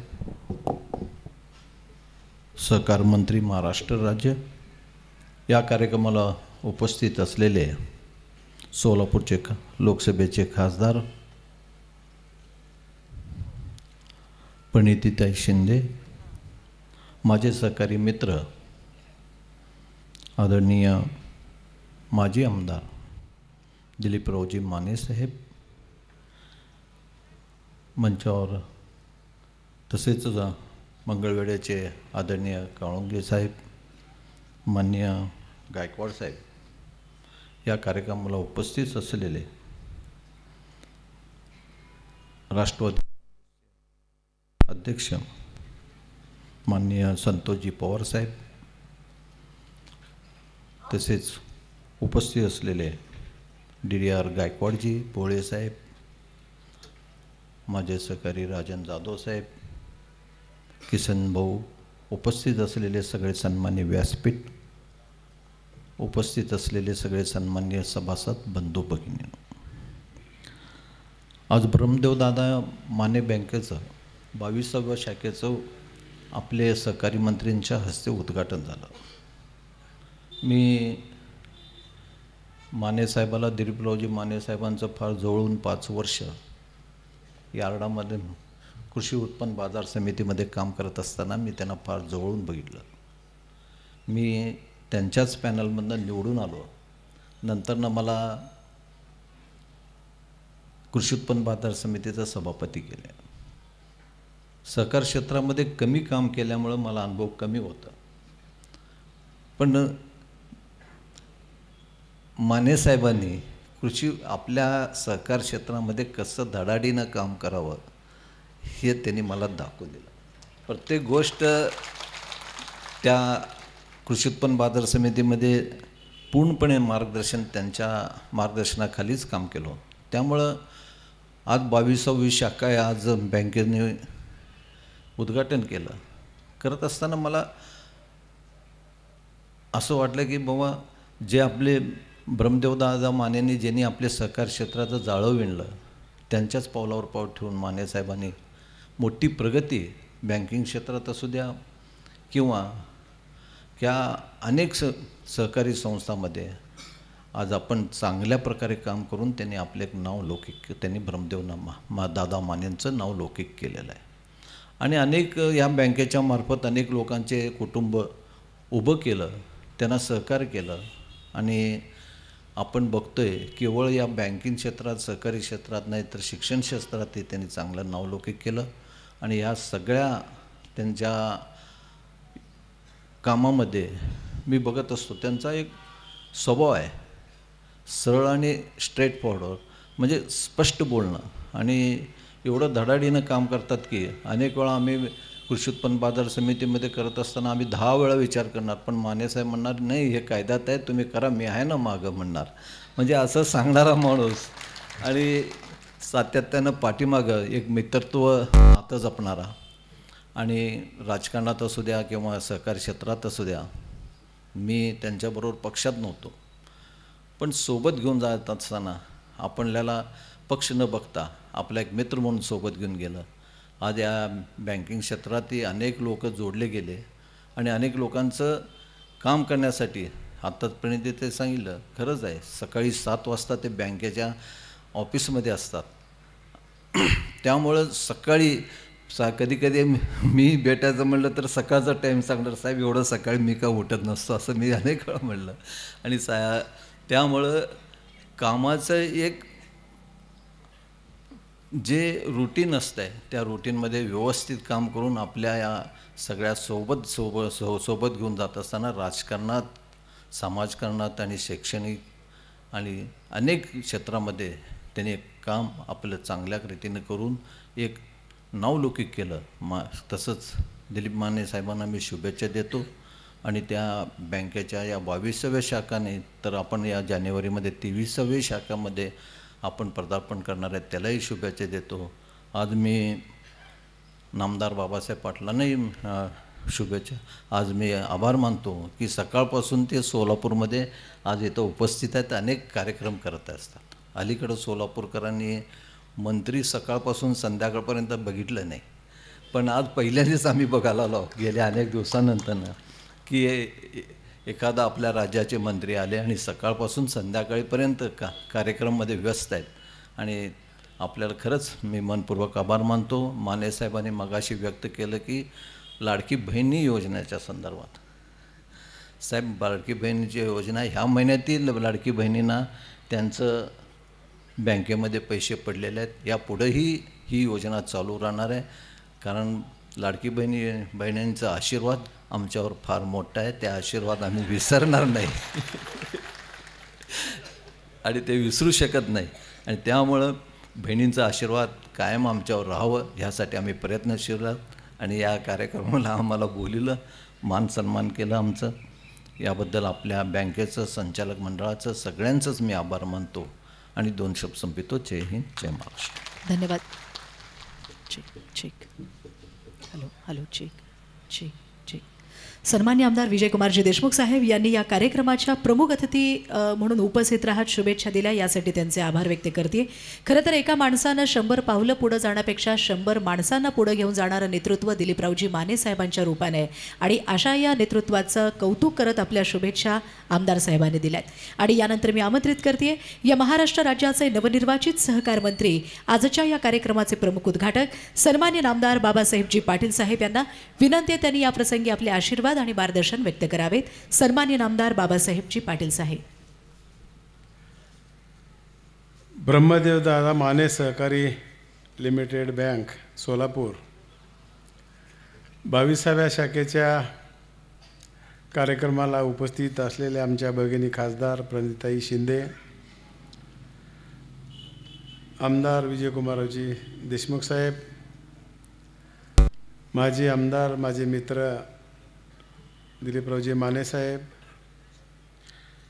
सहकार मंत्री महाराष्ट्र राज्य, या कार्यक्रमाला उपस्थित असलेले सोलापूरचे लोकसभेचे खासदार प्रणितीताई शिंदे, माझे सहकारी मित्र आदरणीय माजी आमदार दिलीपरावजी माने साहेब, मंचावर तसेच मंगळवेढ्याचे आदरणीय काळुंगे साहेब, माननीय गायकवाड साहेब, या कार्यक्रमाला उपस्थित असलेले राष्ट्रवादी अध्यक्ष माननीय संतोषजी पवार साहेब, तसेच उपस्थित असलेले DDR गायकवाडजी पोळे साहेब, माझे सहकारी राजन जाधव साहेब, किसन भाऊ, उपस्थित असलेले सगळे सन्मान्य व्यासपीठ, उपस्थित असलेले सगळे सन्मान्य सभासद बंधू भगिनी, आज ब्रह्मदेवदादा माने बँकेचं 22व्या शाखेचं आपले सहकारी मंत्र्यांच्या हस्ते उद्घाटन झालं. मी माने साहेबाला, दिलीपरावजी माने साहेबांचं फार जवळून 5 वर्ष यार्डामध्ये कृषी उत्पन्न बाजार समितीमध्ये काम करत असताना मी त्यांना फार जवळून बघितलं. मी त्यांच्याच पॅनलमधनं निवडून आलो. नंतरनं मला कृषी उत्पन्न बाजार समितीचा सभापती केले. सहकार क्षेत्रामध्ये कमी काम केल्यामुळं मला अनुभव कमी होता. पण माने साहेबांनी आपल्या सहकार क्षेत्रामध्ये कसं धडाडीनं काम करावं हे त्यांनी मला दाखवून दिलं. प्रत्येक गोष्ट त्या कृषी उत्पन्न बाजार समितीमध्ये पूर्णपणे त्यांच्या मार्गदर्शनाखालीच काम केलं. त्यामुळं आज 22वी शाखा आहे. आज बँकेने उद्घाटन केलं. करत असताना मला असं वाटलं की बाबा जे आपले ब्रह्मदेवदादा मानेंनी ज्यांनी आपले सहकार क्षेत्राचं जाळं विणलं त्यांच्याच पावलावर पाऊल ठेवून माने साहेबांनी मोठी प्रगती बँकिंग क्षेत्रात असू द्या किंवा त्या अनेक सहकारी संस्थांमध्ये आज आपण चांगल्या प्रकारे काम करून त्यांनी आपले एक नाव लौकिक त्यांनी दादा मानेंचं नाव लौकिक केलेलं आहे. आणि अनेक या बँकेच्या मार्फत अनेक लोकांचे कुटुंब उभं केलं, त्यांना सहकार्य केलं. आणि आपण बघतोय केवळ या बँकिंग क्षेत्रात सहकारी क्षेत्रात नाही तर शिक्षण क्षेत्रातही त्यांनी चांगलं नावलौकिक केलं. आणि या सगळ्या त्यांच्या कामामध्ये मी बघत असतो त्यांचा एक स्वभाव आहे सरळ आणि स्ट्रेट फॉरवर्ड, म्हणजे स्पष्ट बोलणं. आणि एवढं धडाडीनं काम करतात की अनेक वेळा आम्ही कृषी उत्पन्न बाजार समितीमध्ये करत असताना आम्ही 10 वेळा विचार करणार, पण मानेसाहेब म्हणणार नाही हे कायद्यात आहे तुम्ही करा, मी आहे ना मागं म्हणणार. म्हणजे असं सांगणारा माणूस आणि सातत्यानं पाठीमागं एक मित्रत्व नातं जपणारा. आणि राजकारणात असू द्या किंवा सहकारी क्षेत्रात असू द्या, मी त्यांच्याबरोबर पक्षात नव्हतो, पण सोबत घेऊन जात असताना आपल्याला पक्ष न बघता आपला एक मित्र म्हणून सोबत घेऊन गेलं. आज या बँकिंग क्षेत्रातही अनेक लोक जोडले गेले आणि अनेक लोकांचं काम करण्यासाठी आत्तापर्यंत ते सांगितलं खरंच आहे. सकाळी 7 वाजता ते बँकेच्या ऑफिसमध्ये असतात. त्यामुळं सकाळी कधी मी भेटायचं म्हणलं तर सकाळचा टाईम सांगणार, साहेब एवढं सकाळी मी का उठत नसतो असं मी अनेक वेळा म्हणलं. आणि त्यामुळं कामाचं एक जे रूटीन असतं आहे त्या रूटीनमध्ये व्यवस्थित काम करून आपल्या या सगळ्या सोबत घेऊन जात असताना राजकारणात, समाजकारणात आणि शैक्षणिक आणि अनेक क्षेत्रामध्ये त्यांनी काम आपलं चांगल्या रीतीनं करून एक नावलौकिक केलं. तसंच दिलीप माने साहेबांना मी शुभेच्छा देतो. आणि त्या बँकेच्या या 22व्या शाखाने तर आपण या जानेवारीमध्ये 23व्या शाखामध्ये आपण पदार्पण करणार आहेत त्यालाही शुभेच्छा देतो. आज मी नामदार बाबासाहेब पाटलांनाही शुभेच्छा. आज मी आभार मानतो की सकाळपासून ते सोलापूरमध्ये आज इथं उपस्थित आहेत, अनेक कार्यक्रम करत असतात. अलीकडं सोलापूरकरांनी मंत्री सकाळपासून संध्याकाळपर्यंत बघितलं नाही, पण आज पहिल्यांदाच आम्ही बघायला आलो गेल्या अनेक दिवसानंतरनं की एखादा आपल्या राज्याचे मंत्री आले आणि सकाळपासून संध्याकाळीपर्यंत कार्यक्रममध्ये व्यस्त आहेत. आणि आपल्याला खरंच मी मनपूर्वक आभार मानतो. मानेसाहेबांनी मगाशी व्यक्त केलं की लाडकी बहिणी योजनेच्या संदर्भात, साहेब लाडकी बहिणीची योजना ह्या महिन्यातील लाडकी बहिणींना त्यांचं बँकेमध्ये पैसे पडलेले आहेत. यापुढेही ही योजना चालू राहणार आहे, कारण लाडकी बहिणींचा आशीर्वाद आमच्यावर फार मोठा आहे. त्या आशीर्वाद आम्ही विसरणार नाही आणि ते विसरू शकत नाही. आणि त्यामुळं बहिणींचा आशीर्वाद कायम आमच्यावर राहावं ह्यासाठी आम्ही प्रयत्नशील आहोत. आणि या कार्यक्रमाला आम्हाला बोलवलं, मान सन्मान केलं आमचं. याबद्दल आपल्या बँकेचं, संचालक मंडळाचं, सगळ्यांचंच मी आभार मानतो आणि 2 शब्द संपितो. जय हिंद, जय महाराष्ट्र. धन्यवाद. Check check. Hello hello check check check. सन्मान्य आमदार विजयकुमारजी देशमुख साहेब यांनी या कार्यक्रमाच्या प्रमुख अतिथी म्हणून उपस्थित राहत शुभेच्छा दिल्या, यासाठी त्यांचे आभार व्यक्त करते. खरं तर एका माणसानं 100 पावलं पुढे जाण्यापेक्षा 100 माणसांना पुढे घेऊन जाणारं नेतृत्व दिलीपरावजी माने साहेबांच्या रूपाने आणि अशा या नेतृत्वाचं कौतुक करत आपल्या शुभेच्छा आमदार साहेबांनी दिल्यात. आणि यानंतर मी आमंत्रित करते या महाराष्ट्र राज्याचे नवनिर्वाचित सहकार मंत्री, आजच्या या कार्यक्रमाचे प्रमुख उद्घाटक सन्मान्य नामदार बाबासाहेबजी पाटील साहेब यांना विनंती आहे त्यांनी या प्रसंगी आपले आशीर्वाद आणि मार्गदर्शन व्यक्त करावेत. सन्मान्य नामदार बाबासाहेबजी पाटील साहेब. ब्रह्मदेव दादा माने सहकारी लिमिटेड बँक सोलापूर 22व्या शाखेच्या कार्यक्रमाला उपस्थित असलेल्या आमच्या भगिनी खासदार प्रणिताई शिंदे, आमदार विजयकुमारजी देशमुख साहेब, माजी आमदार माझे मित्र दिलीपरावजी माने साहेब,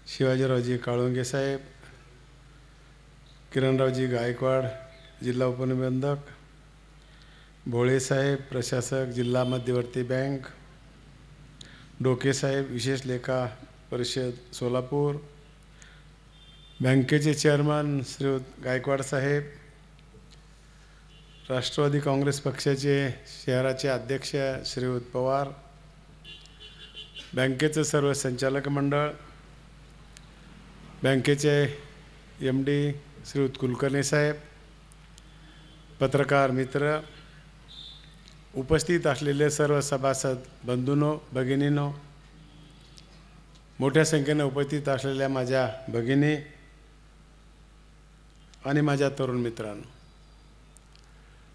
शिवाजीरावजी काळुंगे साहेब, किरणरावजी गायकवाड जिल्हा उपनिबंधक, भोळे साहेब प्रशासक जिल्हा मध्यवर्ती बँक, डोके साहेब विशेष लेखा परिषद सोलापूर, बँकेचे चेअरमन श्रीयुत गायकवाड साहेब, राष्ट्रवादी काँग्रेस पक्षाचे शहराचे अध्यक्ष श्रीयुत पवार, बँकेचं सर्व संचालक मंडळ, बँकेचे MD श्रीयुत कुलकर्णी साहेब, पत्रकार मित्र, उपस्थित असलेले सर्व सभासद बंधूंनो भगिनींनो, मोठ्या संख्येने उपस्थित असलेल्या माझ्या भगिनी आणि माझ्या तरुण मित्रांनो,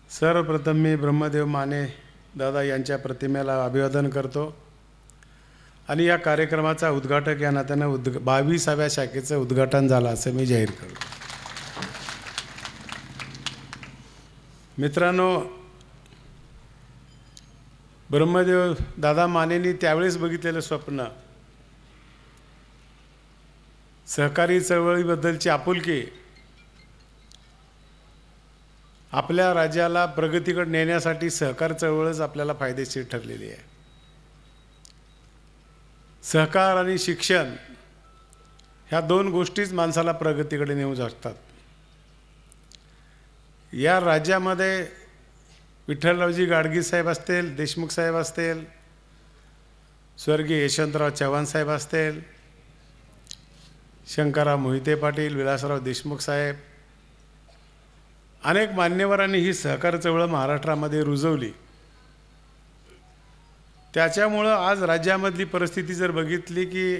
सर्वप्रथम मी ब्रह्मदेव माने दादा यांच्या प्रतिमेला अभिवादन करतो आणि या कार्यक्रमाचा उद्घाटक या नात्यानं 22व्या शाखेचं उद्घाटन झालं असं मी जाहीर करतो. मित्रांनो, ब्रह्मदेव दादा मानेंनी त्यावेळेस बघितलेलं स्वप्न, सहकारी चळवळीबद्दलची आपुलकी, आपल्या राज्याला प्रगतीकडे नेण्यासाठी सहकार चळवळच आपल्याला फायदेशीर ठरलेली आहे. सहकार आणि शिक्षण ह्या दोन गोष्टीच माणसाला प्रगतीकडे नेऊ शकतात. या राज्यामध्ये विठ्ठलरावजी गाडगे साहेब असतील, देशमुख साहेब असतील, स्वर्गीय यशवंतराव चव्हाण साहेब असतील, शंकरराव मोहिते पाटील, विलासराव देशमुख साहेब, अनेक मान्यवरांनी ही सहकार चळवळ महाराष्ट्रामध्ये रुजवली. त्याच्यामुळं आज राज्यामधली परिस्थिती जर बघितली की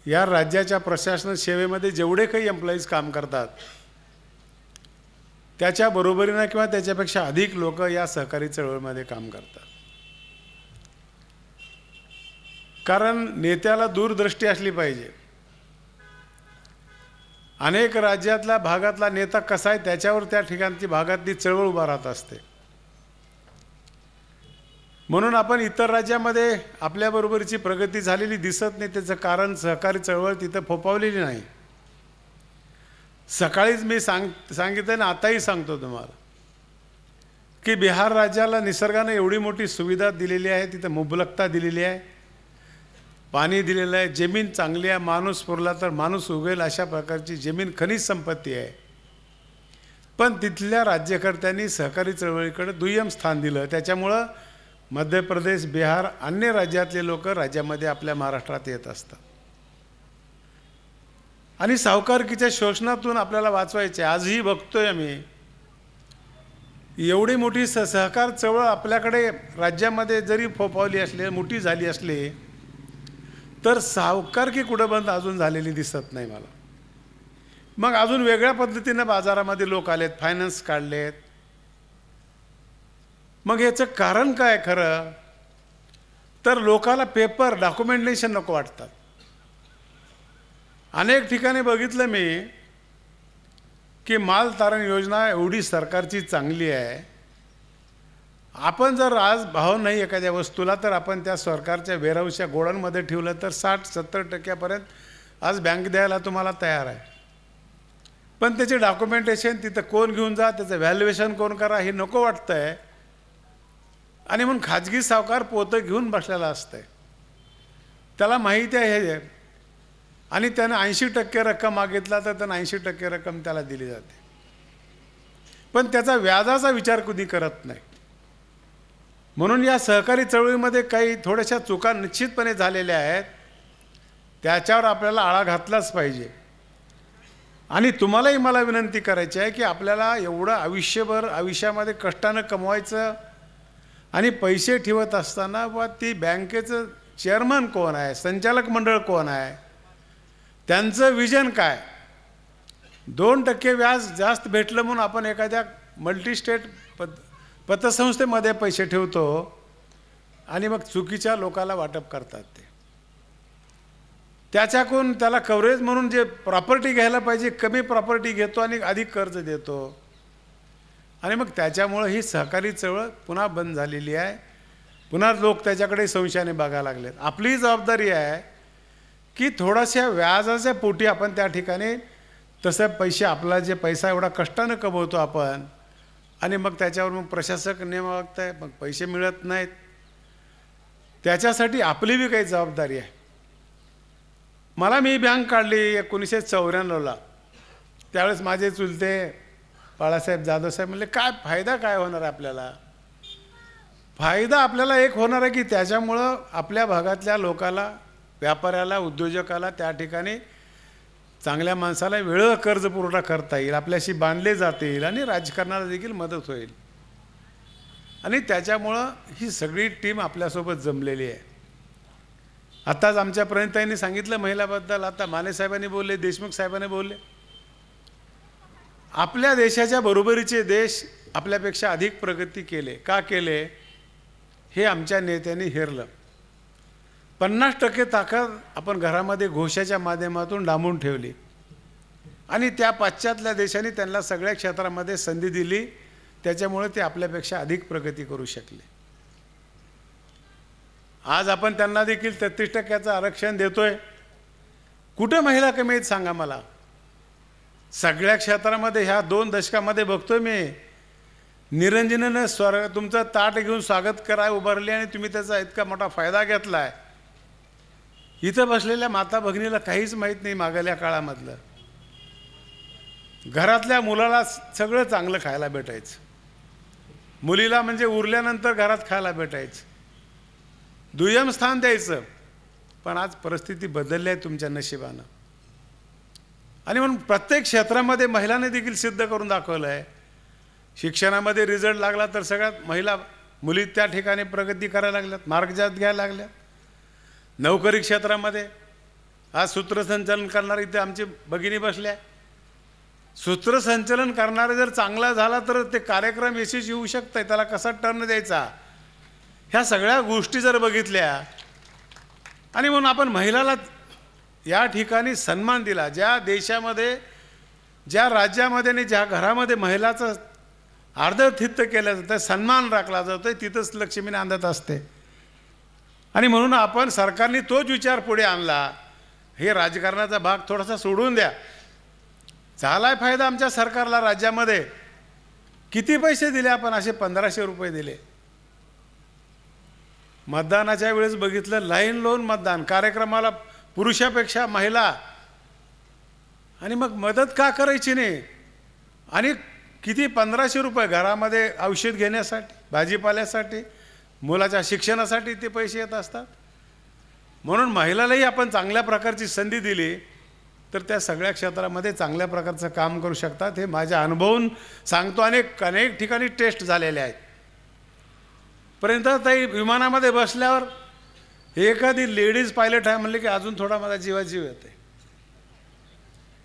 या राज्याच्या प्रशासन सेवेमध्ये जेवढे काही एम्प्लॉईज काम करतात त्याच्या बरोबरीनं किंवा त्याच्यापेक्षा अधिक लोक या सहकारी चळवळीमध्ये काम करतात. कारण नेत्याला दूरदृष्टी असली पाहिजे. अनेक राज्यातल्या भागातला नेता कसा आहे त्याच्यावर त्या ठिकाणची भागातली चळवळ उभा राहत असते. म्हणून आपण इतर राज्यामध्ये आपल्याबरोबरची प्रगती झालेली दिसत नाही. त्याचं कारण सहकारी चळवळ तिथं फोफावलेली नाही. सकाळीच मी सांगितलं ना, आताही सांगतो तुम्हाला की बिहार राज्याला निसर्गाने एवढी मोठी सुविधा दिलेली आहे, तिथं मुबलकता दिलेली आहे, पाणी दिलेलं आहे, जमीन चांगली आहे, माणूस पुरला तर माणूस उगेल अशा प्रकारची जमीन खनिज संपत्ती आहे. पण तिथल्या राज्यकर्त्यांनी सहकारी चळवळीकडे दुय्यम स्थान दिलं. त्याच्यामुळं मध्य प्रदेश, बिहार, अन्य राज्यातले लोक राज्यामध्ये आपल्या महाराष्ट्रात येत असतात आणि सावकारकीच्या शोषणातून आपल्याला वाचवायचे. आजही बघतोय आम्ही एवढी मोठी सहकार चळवळ आपल्याकडे राज्यामध्ये जरी फोफावली असली, मोठी झाली असली, तर सावकारकी कुठं बंद अजून झालेली दिसत नाही मला. मग अजून वेगळ्या पद्धतीनं बाजारामध्ये लोक आलेत, फायनान्स काढलेत. मग याचं कारण काय खरं तर लोकाला पेपर डॉक्युमेंटेशन नको वाटतात. अनेक ठिकाणी बघितलं मी की माल तारण योजना एवढी सरकारची चांगली आहे, आपण जर आज भाव नाही एखाद्या वस्तूला तर आपण त्या सरकारच्या वेअरहाऊसच्या गोडाऊनमध्ये ठेवलं तर 60-70% आज बँक द्यायला तुम्हाला तयार आहे. पण त्याचे डॉक्युमेंटेशन तिथं कोण घेऊन जा, त्याचं व्हॅल्युएशन कोण करा हे नको वाटतं आहे. आणि म्हणून खाजगी सावकार पोतं घेऊन बसलेला असतंय, त्याला माहिती आहे हे, आणि त्यानं 80% रक्कम मागितला तर त्यानं 80% रक्कम त्याला दिली जाते, पण त्याचा व्याजाचा विचार कुणी करत नाही. म्हणून या सहकारी चळवळीमध्ये काही थोड्याशा चुका निश्चितपणे झालेल्या आहेत, त्याच्यावर आपल्याला आळा घातलाच पाहिजे. आणि तुम्हालाही मला विनंती करायची आहे की आपल्याला एवढं आयुष्यभर आयुष्यामध्ये कष्टानं कमवायचं आणि पैसे ठेवत असताना बा ती बँकेचं चेअरमन कोण आहे, संचालक मंडळ कोण आहे, त्यांचं विजन काय. 2% व्याज जास्त भेटलं म्हणून आपण एखाद्या मल्टीस्टेट पतसंस्थेमध्ये पैसे ठेवतो आणि मग चुकीच्या लोकाला वाटप करतात. ते त्याच्याकडून त्याला कव्हरेज म्हणून जे प्रॉपर्टी घ्यायला पाहिजे कमी प्रॉपर्टी घेतो आणि अधिक कर्ज देतो, आणि मग त्याच्यामुळं ही सहकारी चळवळ पुन्हा बंद झालेली आहे. पुन्हा लोक त्याच्याकडे संशयाने बघायला लागलेत. आपली जबाबदारी आहे की थोड्याशा व्याजाच्या पोटी आपण त्या ठिकाणी तसं पैसे, आपला जे पैसा एवढा कष्टानं कमवतो आपण, आणि मग त्याच्यावर मग प्रशासक नियम वागताय, मग पैसे मिळत नाहीत, त्याच्यासाठी आपली बी काही जबाबदारी आहे. मी बँक काढली 1994ला. त्यावेळेस माझे चुलते बाळासाहेब जाधव साहेब म्हणले काय फायदा काय होणार आहे आपल्याला. फायदा आपल्याला एक होणार आहे की त्याच्यामुळं आपल्या भागातल्या लोकाला, व्यापाऱ्याला, उद्योजकाला त्या ठिकाणी चांगल्या माणसाला वेळेवर कर्ज पुरवठा करता येईल, आपल्याशी बांधले जातील आणि राजकारणाला देखील मदत होईल. आणि त्याच्यामुळं ही सगळी टीम आपल्यासोबत जमलेली आहे. आत्ताच आमच्या प्रणिताईंनी सांगितलं महिलाबद्दल, आता माने साहेबांनी बोलले, देशमुख साहेबांनी बोलले. आपल्या देशाच्या बरोबरीचे देश आपल्यापेक्षा अधिक प्रगती केले. का केले हे आमच्या नेत्यांनी हेरलं. 50% ताकद आपण घरामध्ये घोषाच्या माध्यमातून डांबून ठेवली, आणि त्या पाश्चात्य देशांनी त्यांना सगळ्या क्षेत्रामध्ये संधी दिली, त्याच्यामुळे ते आपल्यापेक्षा अधिक प्रगती करू शकले. आज आपण त्यांना देखील 33% आरक्षण देतोय. कुठं महिला कमी आहेत सांगा मला. सगळ्या क्षेत्रामध्ये ह्या 2 दशकामध्ये बघतोय मी, निरंजनानं तुमचं ताट घेऊन स्वागत कराय उभारले आणि तुम्ही त्याचा इतका मोठा फायदा घेतलाय. इथं बसलेल्या माता भगिनीला काहीच माहीत नाही मागल्या काळामधलं. घरातल्या मुलाला सगळं चांगलं खायला भेटायचं, मुलीला म्हणजे उरल्यानंतर घरात खायला भेटायचं, दुय्यम स्थान द्यायचं. पण आज परिस्थिती बदलली आहे तुमच्या नशिबानं. आणि म्हणून प्रत्येक क्षेत्रामध्ये महिलांनी देखील सिद्ध करून दाखवलं आहे. शिक्षणामध्ये रिझल्ट लागला तर सगळ्यात मुली त्या ठिकाणी प्रगती करायला लागल्यात, मार्ग जास्त घ्यायला लागल्यात. नोकरी क्षेत्रामध्ये आज सूत्रसंचालन करणारे इथे आमची भगिनी बसल्या. सूत्रसंचालन करणारे जर चांगला झाला तर ते कार्यक्रम यशस्वी होऊ शकतं, त्याला कसा टर्न द्यायचा, ह्या सगळ्या गोष्टी जर बघितल्या, आणि म्हणून आपण महिलाला या ठिकाणी सन्मान दिला. ज्या देशामध्ये, ज्या राज्यामध्ये आणि ज्या घरामध्ये महिलाचं आदरातिथ्य केलं जातं, सन्मान राखला जातो, तिथंच लक्ष्मी नांदत असते. आणि म्हणून आपण सरकारने तोच विचार पुढे आणला. हे राजकारणाचा भाग थोडासा सोडून द्या. झालाय फायदा आमच्या सरकारला. राज्यामध्ये किती पैसे दिले आपण? असे 1500 रुपये दिले. मतदानाच्या वेळेस बघितलं, लाईन लावून मतदान, कार्यक्रमाला पुरुषापेक्षा महिला. आणि मग मदत का करायची नाही? आणि किती 1500 रुपये घरामध्ये औषध घेण्यासाठी, भाजीपाल्यासाठी, मुलाच्या शिक्षणासाठी ते पैसे येत असतात. म्हणून महिलालाही आपण चांगल्या प्रकारची संधी दिली तर त्या सगळ्या क्षेत्रामध्ये चांगल्या प्रकारचं काम करू शकतात. हे माझ्या अनुभवून सांगतो. अनेक ठिकाणी टेस्ट झालेले आहेत. पर्यंत ताई विमानामध्ये बसल्यावर एखादी लेडीज पायलट आहे म्हणले की अजून थोडा माझा जीवाजीव येते.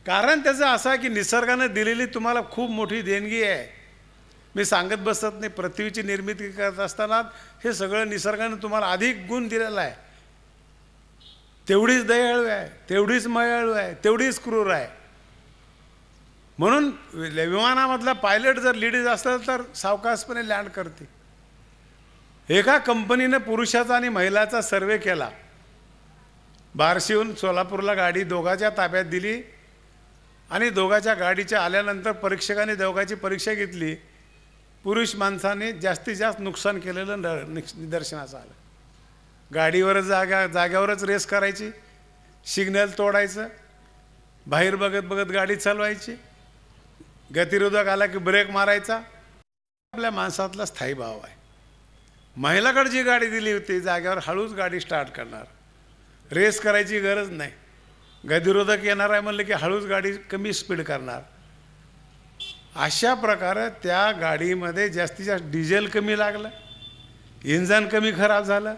कारण त्याचं असं आहे की निसर्गानं दिलेली तुम्हाला खूप मोठी देणगी आहे. मी सांगत बसत नाही. पृथ्वीची निर्मिती करत असताना हे सगळं निसर्गानं तुम्हाला अधिक गुण दिलेला आहे. तेवढीच दयाळू आहे, तेवढीच मायाळू आहे, तेवढीच क्रूर आहे. म्हणून विमानामधला पायलट जर लेडीज असेल तर सावकाशपणे लँड करते. एका कंपनीनं पुरुषाचा आणि महिलाचा सर्वे केला. बार्शीहून सोलापूरला गाडी दोघांच्या ताब्यात दिली आणि दोघांच्या गाडीच्या आल्यानंतर परीक्षकांनी दोघांची परीक्षा घेतली. पुरुष माणसाने जास्तीत जास्त नुकसान केलेलं निदर्शनास आलं. गाडीवर जाग्यावरच रेस करायची, सिग्नल तोडायचं, बाहेर बघत बघत गाडी चालवायची, गतिरोधक आला की ब्रेक मारायचा. आपल्या माणसातला स्थायी भाव आहे. महिलाकडे जी गाडी दिली होती जाग्यावर हळूच गाडी स्टार्ट करणार, रेस करायची गरज नाही. गतिरोधक येणार आहे म्हणलं की हळूच गाडी कमी स्पीड करणार. अशा प्रकारे त्या गाडीमध्ये जास्तीत जास्त डिझेल कमी लागलं, इंजन कमी खराब झालं,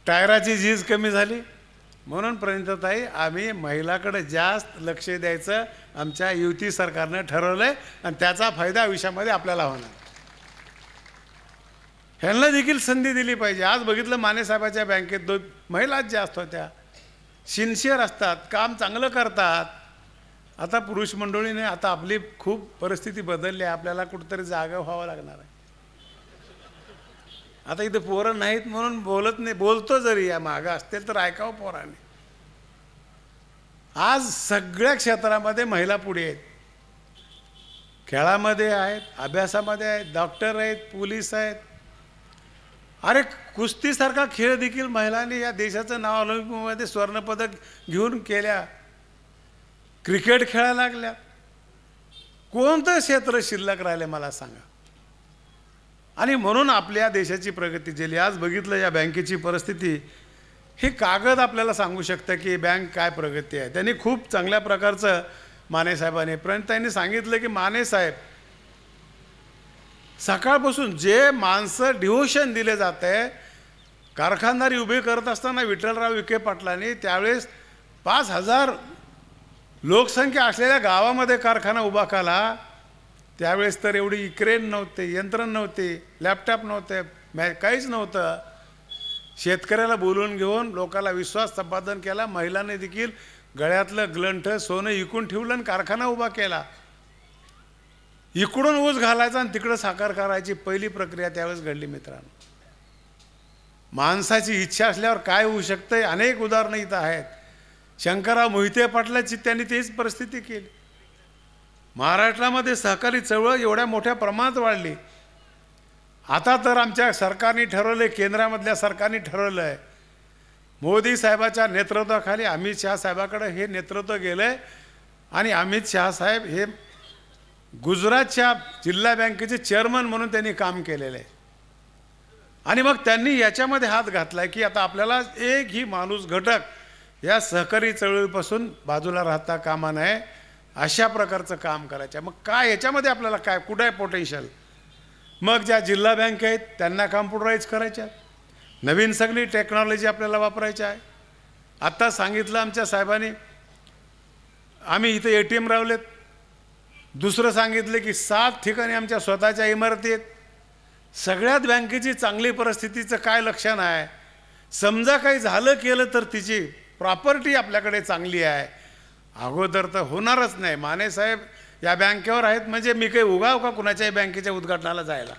टायराची झीज कमी झाली. म्हणून प्रणिताताई आम्ही महिलाकडे जास्त लक्ष द्यायचं आमच्या युती सरकारनं ठरवलं आहे आणि त्याचा फायदा आयुष्यामध्ये आपल्याला होणार. ह्यांना देखील संधी दिली पाहिजे. आज बघितलं मानेसाहेबाच्या बँकेत 2 महिलाच जास्त होत्या, सिन्सिअर असतात, काम चांगलं करतात. आता पुरुष मंडळीने आता आपली खूप परिस्थिती बदलली आहे, आपल्याला कुठंतरी जागा व्हावं लागणार आहे. आता इथं पोरं नाहीत म्हणून बोलत नाही, बोलतो जरी या मागं असतील तर ऐकावं पोराने. आज सगळ्या क्षेत्रामध्ये महिला पुढे आहेत. खेळामध्ये आहेत, अभ्यासामध्ये आहेत, डॉक्टर आहेत, पोलीस आहेत. अरे कुस्तीसारखा खेळ देखील महिलांनी या देशाचं नाव ऑलिम्पिकमध्ये सुवर्णपदक घेऊन केल्या. क्रिकेट खेळायला लागल्या. कोणतं क्षेत्र शिल्लक राहिले मला सांगा. आणि म्हणून आपल्या देशाची प्रगती झाली. आज बघितलं या बँकेची परिस्थिती, हे कागद आपल्याला सांगू शकतं की बँक काय प्रगती आहे. त्यांनी खूप चांगल्या प्रकारचं मानेसाहेबांनी प्रणितांनी सांगितलं की मानेसाहेब सकाळपासून जे माणसं डिव्होशन दिले जाते, कारखानदारी उभे करत असताना विठ्ठलराव विखे पाटलांनी त्यावेळेस 5,000 लोकसंख्या असलेल्या गावामध्ये कारखाना उभा केला. त्यावेळेस तर एवढी क्रेन नव्हते, यंत्रण नव्हते, लॅपटॉप नव्हते, काहीच नव्हतं. शेतकऱ्याला बोलून घेऊन लोकांना विश्वास संपादन केला. महिलांनी देखील गळ्यातलं ग्लंठ सोनं इकून ठेवलं आणि कारखाना उभा केला. इकडून ऊस घालायचा आणि तिकडं साखर करायची पहिली प्रक्रिया त्यावेळेस घडली. मित्रांनो, माणसाची इच्छा असल्यावर काय होऊ शकतंय अनेक उदाहरणं इथं आहेत. शंकरराव मोहिते पाटलाची त्यांनी तीच परिस्थिती केली. महाराष्ट्रामध्ये सहकारी चळवळ एवढ्या मोठ्या प्रमाणात वाढली. आता तर आमच्या सरकारने ठरवलं, केंद्रामधल्या सरकारने ठरवलं आहे, मोदी साहेबाच्या नेतृत्वाखाली अमित शहा साहेबाकडे हे नेतृत्व गेलं आहे आणि अमित शहा साहेब हे गुजरातच्या जिल्हा बँकेचे चेअरमन म्हणून त्यांनी काम केलेलं आहे. आणि मग त्यांनी याच्यामध्ये हात घातला आहे की आता आपल्याला एकही माणूस घटक या सहकारी चळवळीपासून बाजूला राहता कामा नये, अशा प्रकारचं काम करायचं. मग काय याच्यामध्ये आपल्याला काय कुठं आहे पोटेन्शियल. मग ज्या जिल्हा बँक आहेत त्यांना कॉम्प्युटराईज करायच्या, नवीन सगळी टेक्नॉलॉजी आपल्याला वापरायची आहे. आत्ता सांगितलं आमच्या साहेबांनी, आम्ही इथं ATM रावलेत. दुसरं सांगितलं की 7 ठिकाणी आमच्या स्वतःच्या इमारती आहेत. सगळ्यात बँकेची चांगली परिस्थितीचं काय लक्षण आहे. समजा काही झालं केलं तर तिची प्रॉपर्टी आपल्याकडे चांगली आहे. अगोदर तर होणारच नाही. मानेसाहेब या बँकेवर आहेत म्हणजे मी काही उगाव का कुणाच्याही बँकेच्या उद्घाटनाला जायला.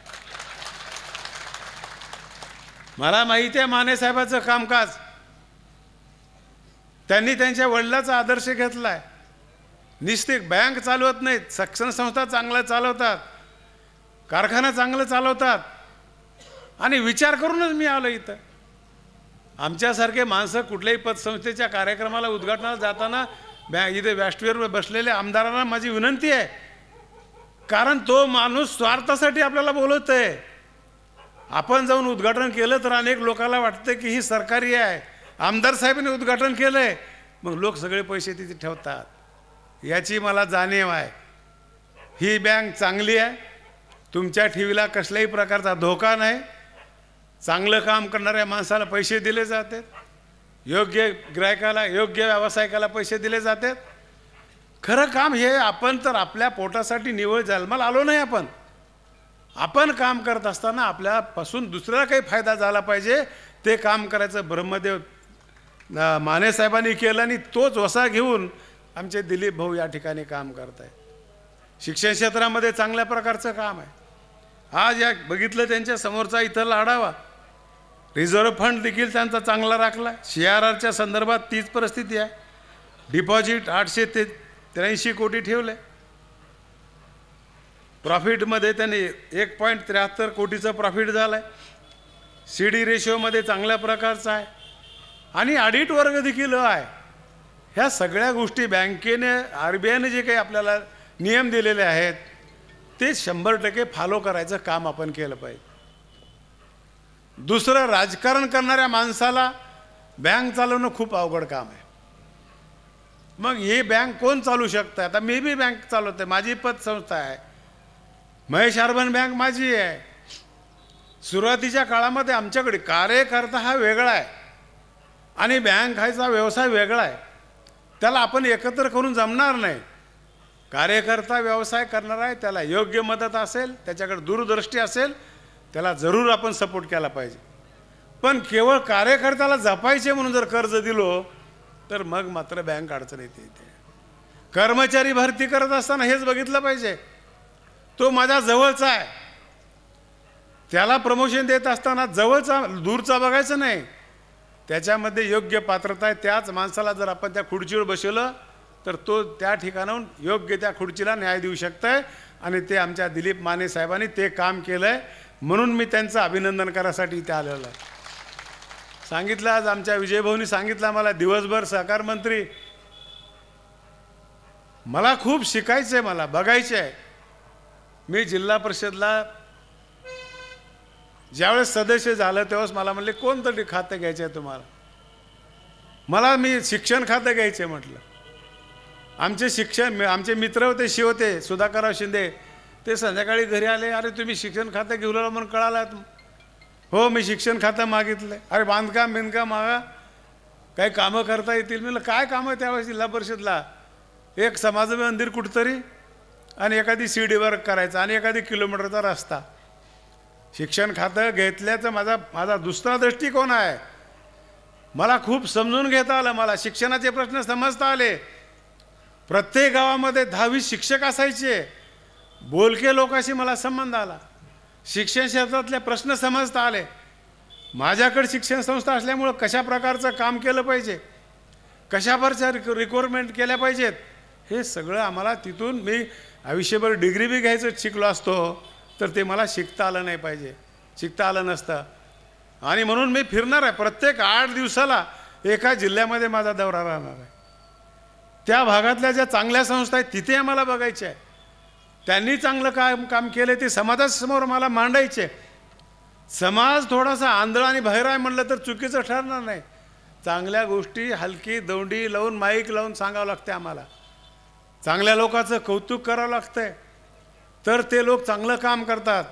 मला माहिती आहे मानेसाहेबाचं कामकाज. त्यांनी त्यांच्या वडिलाचा आदर्श घेतला आहे. निश्चित बँक चालवत नाहीत, शिक्षण संस्था चांगल्या चालवतात, कारखाना चांगलं चालवतात. आणि विचार करूनच मी आलो इथं. आमच्यासारखे माणसं कुठल्याही पतसंस्थेच्या कार्यक्रमाला उद्घाटनाला जाताना इथे व्यासपीठावर बसलेल्या आमदारांना माझी विनंती आहे, कारण तो माणूस स्वार्थासाठी आपल्याला बोलत आहे. आपण जाऊन उद्घाटन केलं तर अनेक लोकांना वाटतं की ही सरकारी आहे, आमदार साहेबांनी उद्घाटन केलं आहे, मग लोक सगळे पैसे तिथे ठेवतात. याची मला जाणीव आहे. ही बँक चांगली आहे, तुमच्या ठेवीला कसल्याही प्रकारचा धोका नाही. चांगलं काम करणाऱ्या माणसाला पैसे दिले जातात, योग्य ग्राहकाला योग्य व्यावसायिकाला पैसे दिले जातात. खरं काम हे आपण तर आपल्या पोटासाठी निवळ जन्माला आलो नाही. आपण काम करत असताना आपल्यापासून दुसऱ्याला काही फायदा झाला पाहिजे ते काम करायचं ब्रह्मदेव मानेसाहेबांनी केलं आणि तोच वसा घेऊन आमचे दिलीप भाऊ या ठिकाणी काम करत आहे. शिक्षण क्षेत्रामध्ये चांगल्या प्रकारचं काम आहे. आज या बघितलं त्यांच्या समोरचा इथं आढावा, रिझर्व्ह फंड देखील त्यांचा चांगला राखला. CRRच्या संदर्भात तीच परिस्थिती आहे. डिपॉझिट 883 कोटी ठेवले. प्रॉफिटमध्ये त्यांनी 1.73 कोटीचं प्रॉफिट झालं आहे. CD रेशोमध्ये चांगल्या प्रकारचा आहे आणि ऑडिट वर्ग देखील आहे. ह्या सगळ्या गोष्टी बँकेने RBIने जे काही आपल्याला नियम दिलेले आहेत ते 100% फॉलो करायचं काम आपण केलं पाहिजे. दुसरं, राजकारण करणाऱ्या माणसाला बँक चालवणं खूप अवघड काम आहे. मग हे बँक कोण चालू शकतं? आता मी बी बँक चालवते, माझी पतसंस्था आहे, महेश अर्बन बँक माझी आहे. सुरुवातीच्या काळामध्ये आमच्याकडे कार्यकर्ता हा वेगळा आहे आणि बँक हाचा व्यवसाय वेगळा आहे. त्याला आपण एकत्र करून जमणार नाही. कार्यकर्ता व्यवसाय करणार आहे, त्याला योग्य मदत असेल, त्याच्याकडे दूरदृष्टी असेल, त्याला जरूर आपण सपोर्ट केला पाहिजे. पण केवळ कार्यकर्त्याला जपायचे म्हणून जर कर्ज दिलो तर मग मात्र बँक अडचण येते. कर्मचारी भरती करत असताना हेच बघितलं पाहिजे. तो माझ्या जवळचा आहे, त्याला प्रमोशन देत असताना जवळचा दूरचा बघायचं नाही. त्याच्यामध्ये योग्य पात्रता आहे, त्याच माणसाला जर आपण त्या खुर्चीवर बसवलं तर तो त्या ठिकाणाहून योग्य त्या खुर्चीला न्याय देऊ शकतंय. आणि ते आमच्या दिलीप माने साहेबांनी ते काम केलं आहे, म्हणून मी त्यांचं अभिनंदन करायसाठी इथे आलेलो आहे. सांगितलं आज आमच्या विजयभाऊनी सांगितलं मला, दिवसभर सहकार मंत्री. मला खूप शिकायचं आहे, मला बघायचं आहे. मी जिल्हा परिषदला ज्यावेळेस सदस्य झालं तेव्हाच मला म्हणले कोणतं खातं घ्यायचं आहे तुम्हाला. मी शिक्षण खातं घ्यायचं आहे म्हटलं. आमचे मित्र होते, होते सुधाकरराव शिंदे, ते संध्याकाळी घरी आले, अरे तुम्ही शिक्षण खातं घेऊन आला म्हणून कळालं. हो, मी शिक्षण खातं मागितलं. अरे बांधकाम मागा, काही कामं करता येतील. म्हणलं काय कामं आहे त्यावेळेस जिल्हा परिषदला? एक समाज मंदिर कुठंतरी आणि एखादी CD वर्क करायचा आणि एखादी किलोमीटरचा रस्ता. शिक्षण खातं घेतल्याचं माझा दुसरा दृष्टिकोन आहे. मला खूप समजून घेता आलं, मला शिक्षणाचे प्रश्न समजता आले. प्रत्येक गावामध्ये 10-20 शिक्षक असायचे, बोलके लोकांशी मला संबंध आला. शिक्षण क्षेत्रातले प्रश्न समजता आले. माझ्याकडे शिक्षण संस्था असल्यामुळं कशा प्रकारचं काम केलं पाहिजे, कशा प्रकारच्या रिक्वायरमेंट केल्या पाहिजेत, हे सगळं आम्हाला तिथून, मी आयुष्यभर डिग्री बी घ्यायचं शिकलो असतो तर ते मला शिकता आलं नसतं. आणि म्हणून मी फिरणार आहे. प्रत्येक 8 दिवसाला एका जिल्ह्यामध्ये माझा दौरा राहणार आहे. त्या भागातल्या ज्या चांगल्या संस्था आहेत तिथे आम्हाला बघायचे आहे. त्यांनी चांगलं काम केलं ते समाजासमोर मला मांडायचे. समाज थोडासा आंधळा आणि बहिरा आहे म्हणलं तर चुकीचं ठरणार नाही. चांगल्या गोष्टी हलकी दौंडी लावून, माईक लावून सांगावं लागते आम्हाला. चांगल्या लोकांचं कौतुक करावं लागतंय तर ते लोक चांगलं काम करतात.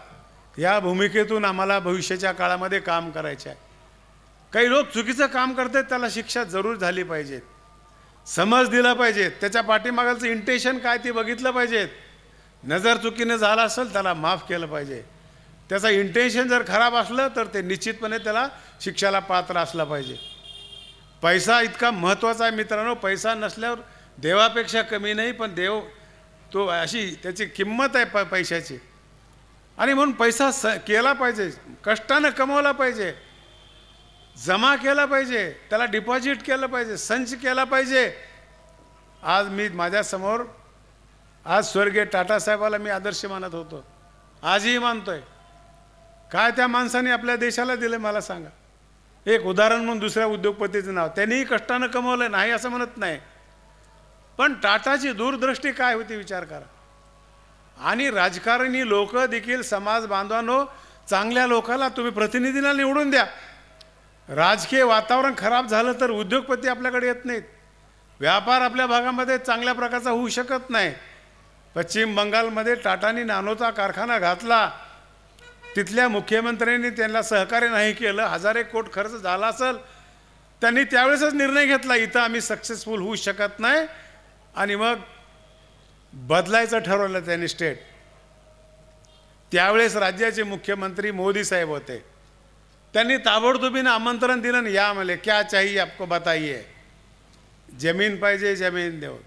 या भूमिकेतून आम्हाला भविष्याच्या काळामध्ये काम करायचे आहे. काही लोक चुकीचं काम करतात, त्याला शिक्षा जरूर झाली पाहिजे, समज दिला पाहिजे, त्याच्या पाठीमागाचं इंटेन्शन काय ते बघितलं पाहिजेत. नजर चुकीने झाला असेल त्याला माफ केलं पाहिजे. त्याचा इंटेन्शन जर खराब असलं तर ते निश्चितपणे त्याला शिक्षाला पात्र असला पाहिजे. पैसा इतका महत्त्वाचा आहे मित्रांनो. पैसा नसल्यावर देवापेक्षा कमी नाही, पण देव तो अशी त्याची किंमत आहे पैशाची. आणि म्हणून पैसा केला पाहिजे, कष्टानं कमवला पाहिजे, जमा केला पाहिजे, त्याला डिपॉझिट केलं पाहिजे, संच केला पाहिजे. आज मी माझ्यासमोर आज स्वर्गीय टाटासाहेबाला मी आदर्श मानत होतो, आजही मानतोय. काय त्या माणसाने आपल्या देशाला दिलं मला सांगा. एक उदाहरण म्हणून दुसऱ्या उद्योगपतीचं नाव, त्यांनीही कष्टानं कमवलं नाही असं म्हणत नाही, पण टाटाची दूरदृष्टी काय होती विचार करा. आणि राजकारणी लोक देखील समाज बांधवांनो, चांगल्या लोकाला तुम्ही प्रतिनिधीला निवडून द्या. राजकीय वातावरण खराब झालं तर उद्योगपती आपल्याकडे येत नाहीत, व्यापार आपल्या भागामध्ये चांगल्या प्रकारचा होऊ शकत नाही. पश्चिम बंगालमध्ये टाटानी नानोचा कारखाना घातला, तिथल्या मुख्यमंत्र्यांनी त्यांना सहकार्य नाही केलं, 1000 कोटी खर्च झाला असेल. त्यांनी त्यावेळेसच निर्णय घेतला इथं आम्ही सक्सेसफुल होऊ शकत नाही, आणि मग बदलायचं ठरवलं त्यांनी स्टेट. त्यावेळेस राज्याचे मुख्यमंत्री मोदी साहेब होते. त्यांनी ताबडतोबीनं आमंत्रण दिलं, या म्हणले क्या चाहिए आपको बताइए. जमीन पाहिजे जमीन देऊ,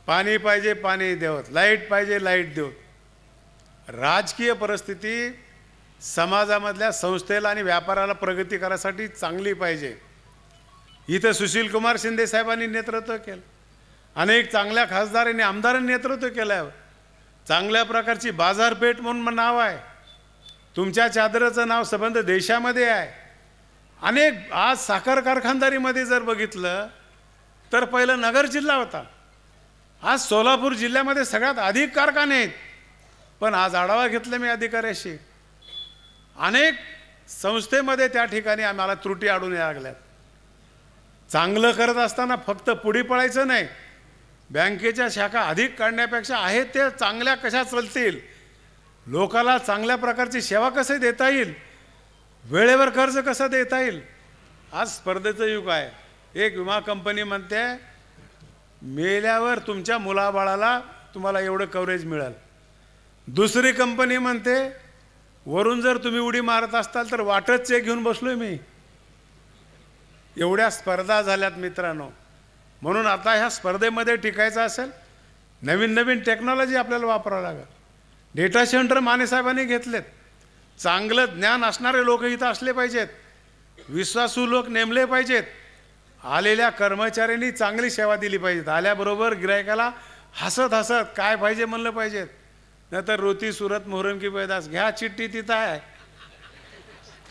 पाणी पाहिजे पाणी देऊ, लाईट पाहिजे लाईट देऊ. राजकीय परिस्थिती समाजामधल्या संस्थेला आणि व्यापाराला प्रगती करायसाठी चांगली पाहिजे. इथं सुशीलकुमार शिंदे साहेबांनी नेतृत्व केलं, अनेक चांगल्या खासदारांनी आमदारांनी नेतृत्व केलं. चांगल्या प्रकारची बाजारपेठ म्हणून नाव आहे. तुमच्या चादराचं नाव संबंध देशामध्ये आहे. अनेक आज साखर कारखानदारीमध्ये जर बघितलं तर पहिलं नगर जिल्हा होता. आज सोलापूर जिल्ह्यामध्ये सगळ्यात अधिक कारखाने आहेत. पण आज आढावा घेतला मी अधिकाऱ्याशी, अनेक संस्थेमध्ये त्या ठिकाणी आम्हाला त्रुटी आढळून यायला लागल्यात. चांगलं करत असताना फक्त पुढे पळायचं नाही. बँकेच्या शाखा अधिक काढण्यापेक्षा आहेत ते चांगल्या कशा चालतील, लोकाला चांगल्या प्रकारची सेवा कसे देता येईल, वेळेवर कर्ज कसं देता येईल. आज स्पर्धेचं युग आहे. एक विमा कंपनी म्हणते मेल्यावर तुमच्या मुलाबाळाला तुम्हाला एवढं कव्हरेज मिळेल. दुसरी कंपनी म्हणते वरून जर तुम्ही उडी मारत असताल तर वाटच चेक घेऊन बसलोय मी. एवढ्या स्पर्धा झाल्यात मित्रांनो. म्हणून आता ह्या स्पर्धेमध्ये टिकायचं असेल नवीन नवीन टेक्नॉलॉजी आपल्याला वापरावं लागेल. डेटा सेंटर मानेसाहेबांनी घेतलेत. चांगलं ज्ञान असणारे लोक इथं असले पाहिजेत, विश्वासू लोक नेमले पाहिजेत, आलेल्या कर्मचाऱ्यांनी चांगली सेवा दिली पाहिजेत, आल्याबरोबर गिरायकाला हसत हसत काय पाहिजे म्हणलं पाहिजेत. नाहीतर रोती सुरत मोहरम की पैदास घ्या चिठ्ठी तिथं आहे,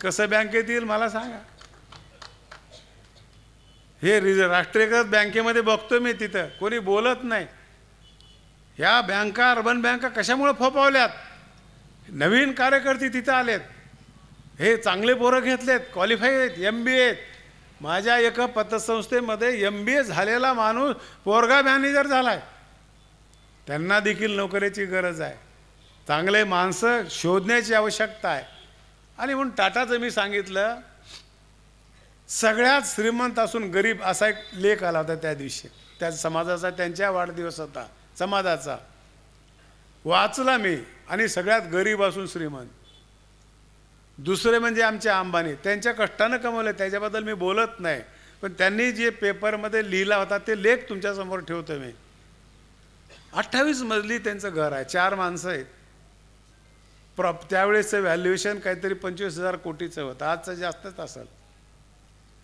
कसं बँकेत येईल मला सांगा. हे राष्ट्रीयकृत बँकेमध्ये बघतो मी तिथं कोणी बोलत नाही. ह्या बँका अर्बन बँका कशामुळे फोपावल्यात, नवीन कार्यकर्ते तिथं आलेत, हे चांगले पोरं घेतलेत, क्वालिफाय आहेत, MBA आहेत. माझ्या एका पतसंस्थेमध्ये MBA झालेला माणूस पोरगा मॅनेजर झालाय. त्यांना देखील नोकरीची गरज आहे. चांगले माणसं शोधण्याची आवश्यकता आहे. आणि म्हणून टाटाचं मी सांगितलं सगळ्यात श्रीमंत असून गरीब असा एक लेख आला होता त्या दिवशी, त्या समाजाचा, त्यांच्या वाढदिवस होता समाजाचा, वाचला मी. आणि सगळ्यात गरीब असून श्रीमंत दुसरे म्हणजे आमचे अंबानी, त्यांच्या कष्टानं कमवले, त्याच्याबद्दल मी बोलत नाही. पण त्यांनी जे पेपरमध्ये लिहिला होता ते लेख तुमच्यासमोर ठेवतो मी. 28 मजली त्यांचं घर आहे, 4 माणसं आहेत. त्यावेळेसचं व्हॅल्युएशन काहीतरी 25,000 कोटीचं होतं, आजचं जास्तच असेल.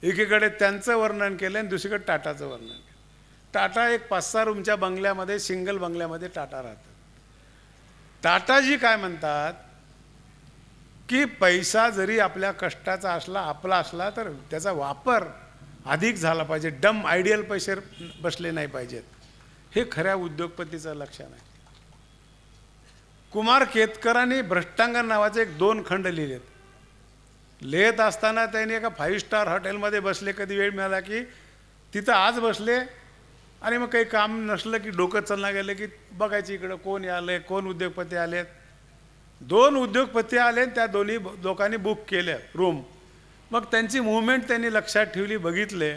एकीकडे त्यांचं वर्णन केलं आणि दुसरीकडे टाटाचं वर्णन केलं. टाटा एक 5-6 रूमच्या बंगल्यामध्ये, सिंगल बंगल्यामध्ये टाटा राहतात. टाटाजी काय म्हणतात की पैसा जरी आपल्या कष्टाचा असला, आपला असला, तर त्याचा वापर अधिक झाला पाहिजे. डम आयडियल पैसे बसले नाही पाहिजेत. हे खऱ्या उद्योगपतीचं लक्षण आहे. कुमार केतकरांनी भ्रष्टांगण नावाचे 2 खंड लिहिलेत. लिहित असताना त्यांनी एका 5 स्टार हॉटेलमध्ये बसले, कधी वेळ मिळाला की तिथं आज बसले आणि मग काही काम नसलं की डोकं चालना गेलं की बघायचं इकडं कोण आलं, कोण उद्योगपती आलेत. 2 उद्योगपती आले, त्या दोन्ही लोकांनी बुक केलं रूम. मग त्यांची मुवमेंट त्यांनी लक्षात ठेवली, बघितले.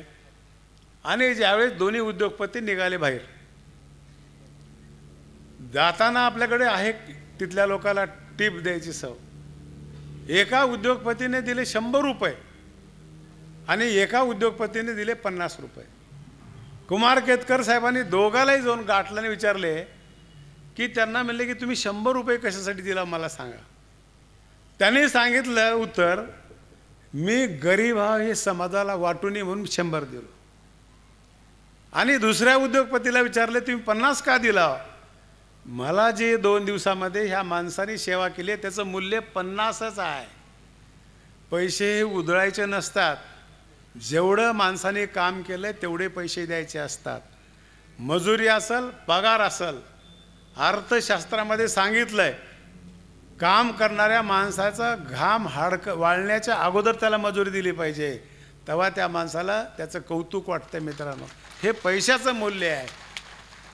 आणि ज्यावेळेस दोन्ही उद्योगपती निघाले बाहेर, जाताना आपल्याकडे आहे तिथल्या लोकांना टिप द्यायची सवय. एका उद्योगपतीने दिले 100 रुपये आणि एका उद्योगपतीने दिले 50 रुपये. कुमार केतकर साहेबांनी दोघालाही जाऊन गाठल्याने विचारले की त्यांना म्हणले की तुम्ही 100 रुपये कशासाठी दिला मला सांगा. त्यांनी सांगितलं उत्तर, मी गरीब हे समाजाला वाटून म्हणून 100 दिलो. आणि दुसऱ्या उद्योगपतीला विचारले तुम्ही 50 का दिला. मला जे 2 दिवसामध्ये ह्या माणसाने सेवा केली त्याचं मूल्य 50च आहे. पैसे हे उधळायचे नसतात, जेवढं माणसाने काम केलं तेवढे पैसे द्यायचे असतात. मजुरी असेल, पगार असेल, अर्थशास्त्रामध्ये सांगितलंय काम करणाऱ्या माणसाचा घाम हाडकं वाळण्याच्या अगोदर त्याला मजुरी दिली पाहिजे, तेव्हा त्या माणसाला त्याचं कौतुक वाटतं. मित्रांनो, हे पैशाचं मूल्य आहे.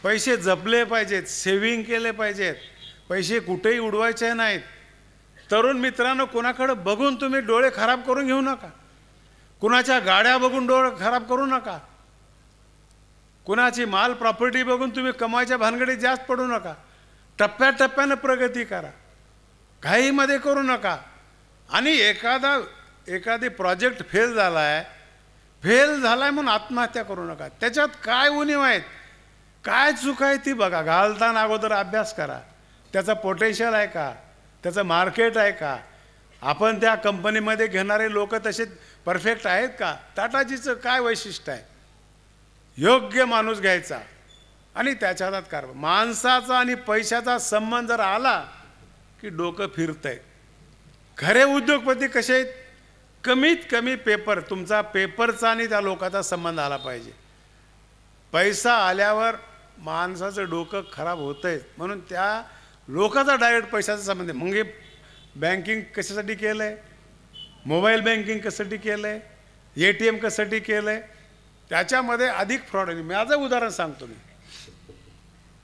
पैसे जपले पाहिजेत, सेव्हिंग केले पाहिजेत, पैसे कुठेही उडवायचे नाहीत. तरुण मित्रांनो, कोणाकडे बघून तुम्ही डोळे खराब करून घेऊ नका, कुणाच्या गाड्या बघून डोळे खराब करू नका, कुणाची माल प्रॉपर्टी बघून तुम्ही कमाईच्या भानगडीत जास्त पडू नका. टप्प्याटप्प्यानं प्रगती करा, घाईमध्ये करू नका. आणि एखादी प्रोजेक्ट फेल झालाय म्हणून आत्महत्या करू नका. त्याच्यात काय उणीव आहेत, काय चूक आहे ती बघा. घालताना अगोदर अभ्यास करा, त्याचा पोटेन्शियल आहे का, त्याचं मार्केट आहे का, आपण त्या कंपनीमध्ये घेणारे लोक तसे परफेक्ट आहेत का, टाटाजीचं काय वैशिष्ट्य आहे. योग्य माणूस घ्यायचा आणि त्याच्या हातात कारभार. माणसाचा आणि पैशाचा संबंध जर आला की डोकं फिरतंय. खरे उद्योगपती कसे आहेत? कमीत कमी पेपर, तुमचा पेपरचा आणि त्या लोकांचा संबंध आला पाहिजे. पैसा आल्यावर माणसाचं डोकं खराब होतंय, म्हणून त्या लोकांचा डायरेक्ट पैशाचा संबंध आहे. मग बँकिंग कशासाठी केलं आहे? मोबाईल बँकिंग कशासाठी केलं आहे? ATM कशासाठी केलं आहे? त्याच्यामध्ये अधिक फ्रॉड आहे. माझं उदाहरण सांगतो.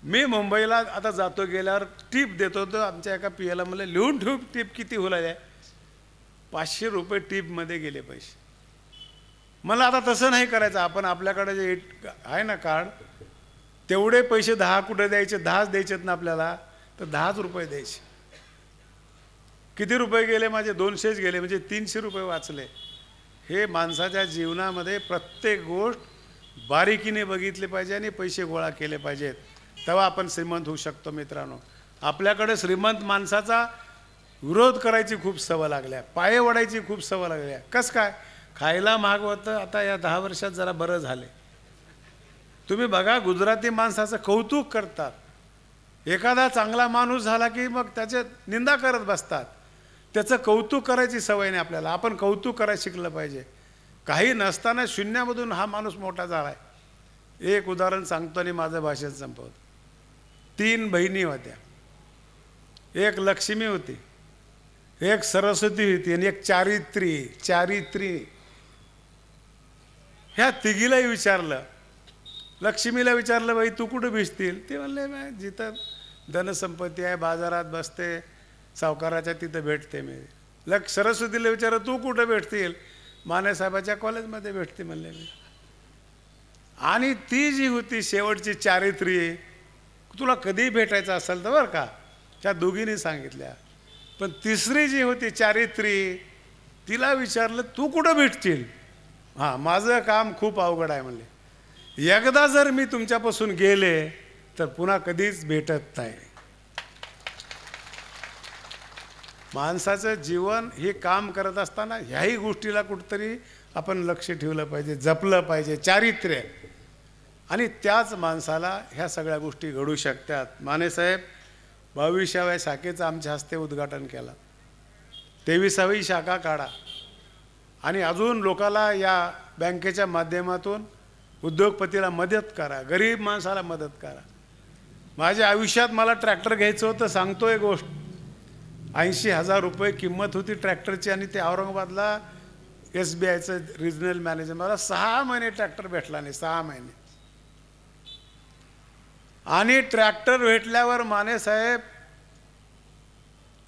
मी मुंबईला आता जातो, गेल्यावर टिप देतो. तो आमच्या एका PLला मला लिहून ठेवू टिप किती होला आहे. 500 रुपये टिपमध्ये गेले पैसे. मला आता तसं नाही करायचं. आपण आपल्याकडे जे आहे ना कार्ड, तेवढे पैसे 10 कुठे द्यायचे? 10च द्यायचेत ना आपल्याला, तर 10च रुपये द्यायचे. किती रुपये गेले माझे? 200च गेले, म्हणजे 300 रुपये वाचले. हे माणसाच्या जीवनामध्ये प्रत्येक गोष्ट बारीकीने बघितली पाहिजे आणि पैसे गोळा केले पाहिजेत, तेव्हा आपण श्रीमंत होऊ शकतो. मित्रांनो, आपल्याकडे श्रीमंत माणसाचा विरोध करायची खूप सवय लागल्या, पाये वडायची खूप सवय लागल्या. कसं काय? खायला महाग होतं, आता या 10 वर्षात जरा बरं झाले. तुम्ही बघा, गुजराती माणसाचं कौतुक करतात. एखादा चांगला माणूस झाला की मग त्याचे निंदा करत बसतात. त्याचं कौतुक करायची सवय नाही आपल्याला. आपण कौतुक करायला शिकलं पाहिजे. काही नसताना शून्यामधून हा माणूस मोठा झाला आहे. एक उदाहरण सांगतो आणि माझं भाषण संपवतो. 3 बहिणी होत्या. एक लक्ष्मी होती, एक सरस्वती होती आणि एक चारित्री. ह्या तिघीलाही विचारलं. लक्ष्मीला विचारलं, बाई तू कुठं भिजतील? ते म्हणले, जिथं धनसंपत्ती आहे, बाजारात बसते, सावकाराच्या तिथं भेटते मी. सरस्वतीला विचारलं, तू कुठं भेटतील? मानेसाहेबाच्या कॉलेजमध्ये भेटते म्हणले मी. आणि ती जी होती शेवटची चारित्री, तुला कधी भेटायचं असेल तर बरं का, त्या दोघींनी सांगितल्या. पण तिसरी जी होती चारित्री, तिला विचारलं, तू कुठं भेटतील? हां, माझं काम खूप अवघड आहे म्हणले. एकदा जर मी तुमच्यापासून गेले तर पुन्हा कधीच भेटत नाही. माणसाचं जीवन हे काम करत असताना ह्याही गोष्टीला कुठंतरी आपण लक्ष ठेवलं पाहिजे, जपलं पाहिजे, चारित्र्य. आणि त्याच माणसाला ह्या सगळ्या गोष्टी घडू शकतात. मानेसाहेब 22व्या शाखेचं आमच्या हस्ते उद्घाटन केलं. 23वी शाखा काढा आणि अजून लोकाला या बँकेच्या माध्यमातून उद्योगपतीला मदत करा, गरीब माणसाला मदत करा. माझ्या आयुष्यात मला ट्रॅक्टर घ्यायचं होतं. सांगतो एक गोष्ट, 80,000 रुपये किंमत होती ट्रॅक्टरची आणि ते औरंगाबादला SBIचं रिजनल मॅनेजर. मला 6 महिने ट्रॅक्टर भेटला नाही, 6 महिने. आणि ट्रॅक्टर भेटल्यावर मानेसाहेब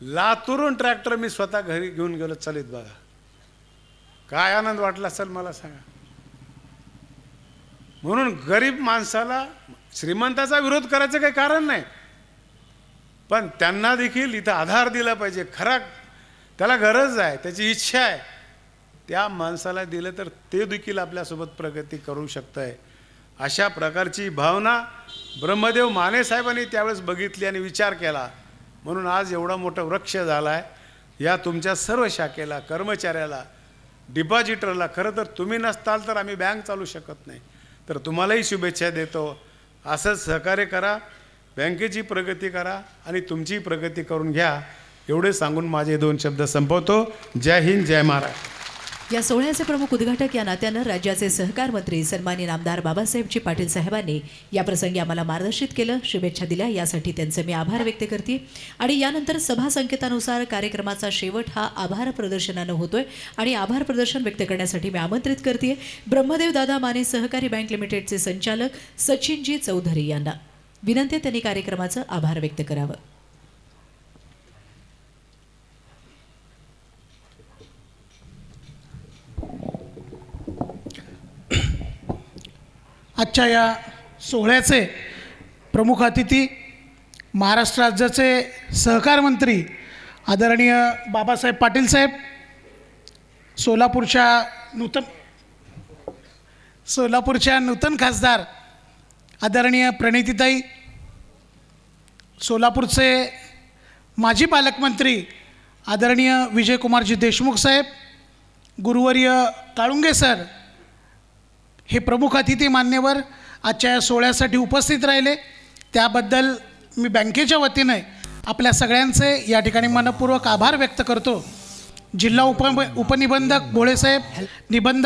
लातूरून ट्रॅक्टर मी स्वतः घरी घेऊन गेलो चलित. बघा काय आनंद वाटला असेल मला सांगा. म्हणून गरीब माणसाला श्रीमंताचा विरोध करायचं काही कारण नाही, पण त्यांना देखील इथं आधार दिला पाहिजे. खरा त्याला गरज आहे, त्याची इच्छा आहे, त्या माणसाला दिलं तर ते देखील आपल्यासोबत प्रगती करू शकतंय. अशा प्रकारची भावना ब्रह्मदेव मानेसाहेबांनी त्यावेळेस बघितली आणि विचार केला. म्हणून आज एवढा मोठा वृक्ष झाला आहे. या तुमच्या सर्व शाखेला, कर्मचाऱ्याला, डिपॉझिटरला, खरं तर तुम्ही नसताल तर आम्ही बँक चालू शकत नाही. तर तुम्हालाही शुभेच्छा देतो. असंच सहकार्य करा, बँकेची प्रगती करा आणि तुमची प्रगती करून घ्या. एवढे सांगून माझे 2 शब्द संपवतो. जय हिंद, जय महाराष्ट्र. या सोहळ्याचे प्रमुख उद्घाटक या नात्यानं राज्याचे सहकार मंत्री सन्माननीय आमदार बाबासाहेबजी पाटील साहेबांनी या प्रसंगी आम्हाला मार्गदर्शित केलं, शुभेच्छा दिल्या, यासाठी त्यांचे मी आभार व्यक्त करते. आणि यानंतर सभा संकेतानुसार कार्यक्रमाचा शेवट हा आभार प्रदर्शनानं होतोय आणि आभार प्रदर्शन व्यक्त करण्यासाठी मी आमंत्रित करते ब्रह्मदेव दादा माने सहकारी बँक लिमिटेडचे संचालक सचिनजी चौधरी यांना. विनंती, त्यांनी कार्यक्रमाचं आभार व्यक्त करावं. आजच्या या सोहळ्याचे प्रमुख अतिथी महाराष्ट्र राज्याचे सहकार मंत्री आदरणीय बाबासाहेब पाटील साहेब, सोलापूरच्या नूतन खासदार आदरणीय प्रणितीताई, सोलापूरचे माजी पालकमंत्री आदरणीय विजयकुमारजी देशमुख साहेब, गुरुवर्य काळुंगे सर, हे प्रमुख अतिथी मान्यवर आजच्या या सोहळ्यासाठी उपस्थित राहिले, त्याबद्दल मी बँकेच्या वतीने आपल्या सगळ्यांचे या ठिकाणी मनपूर्वक आभार व्यक्त करतो. जिल्हा उपनिबंधक भोळेसाहेब, निबंधक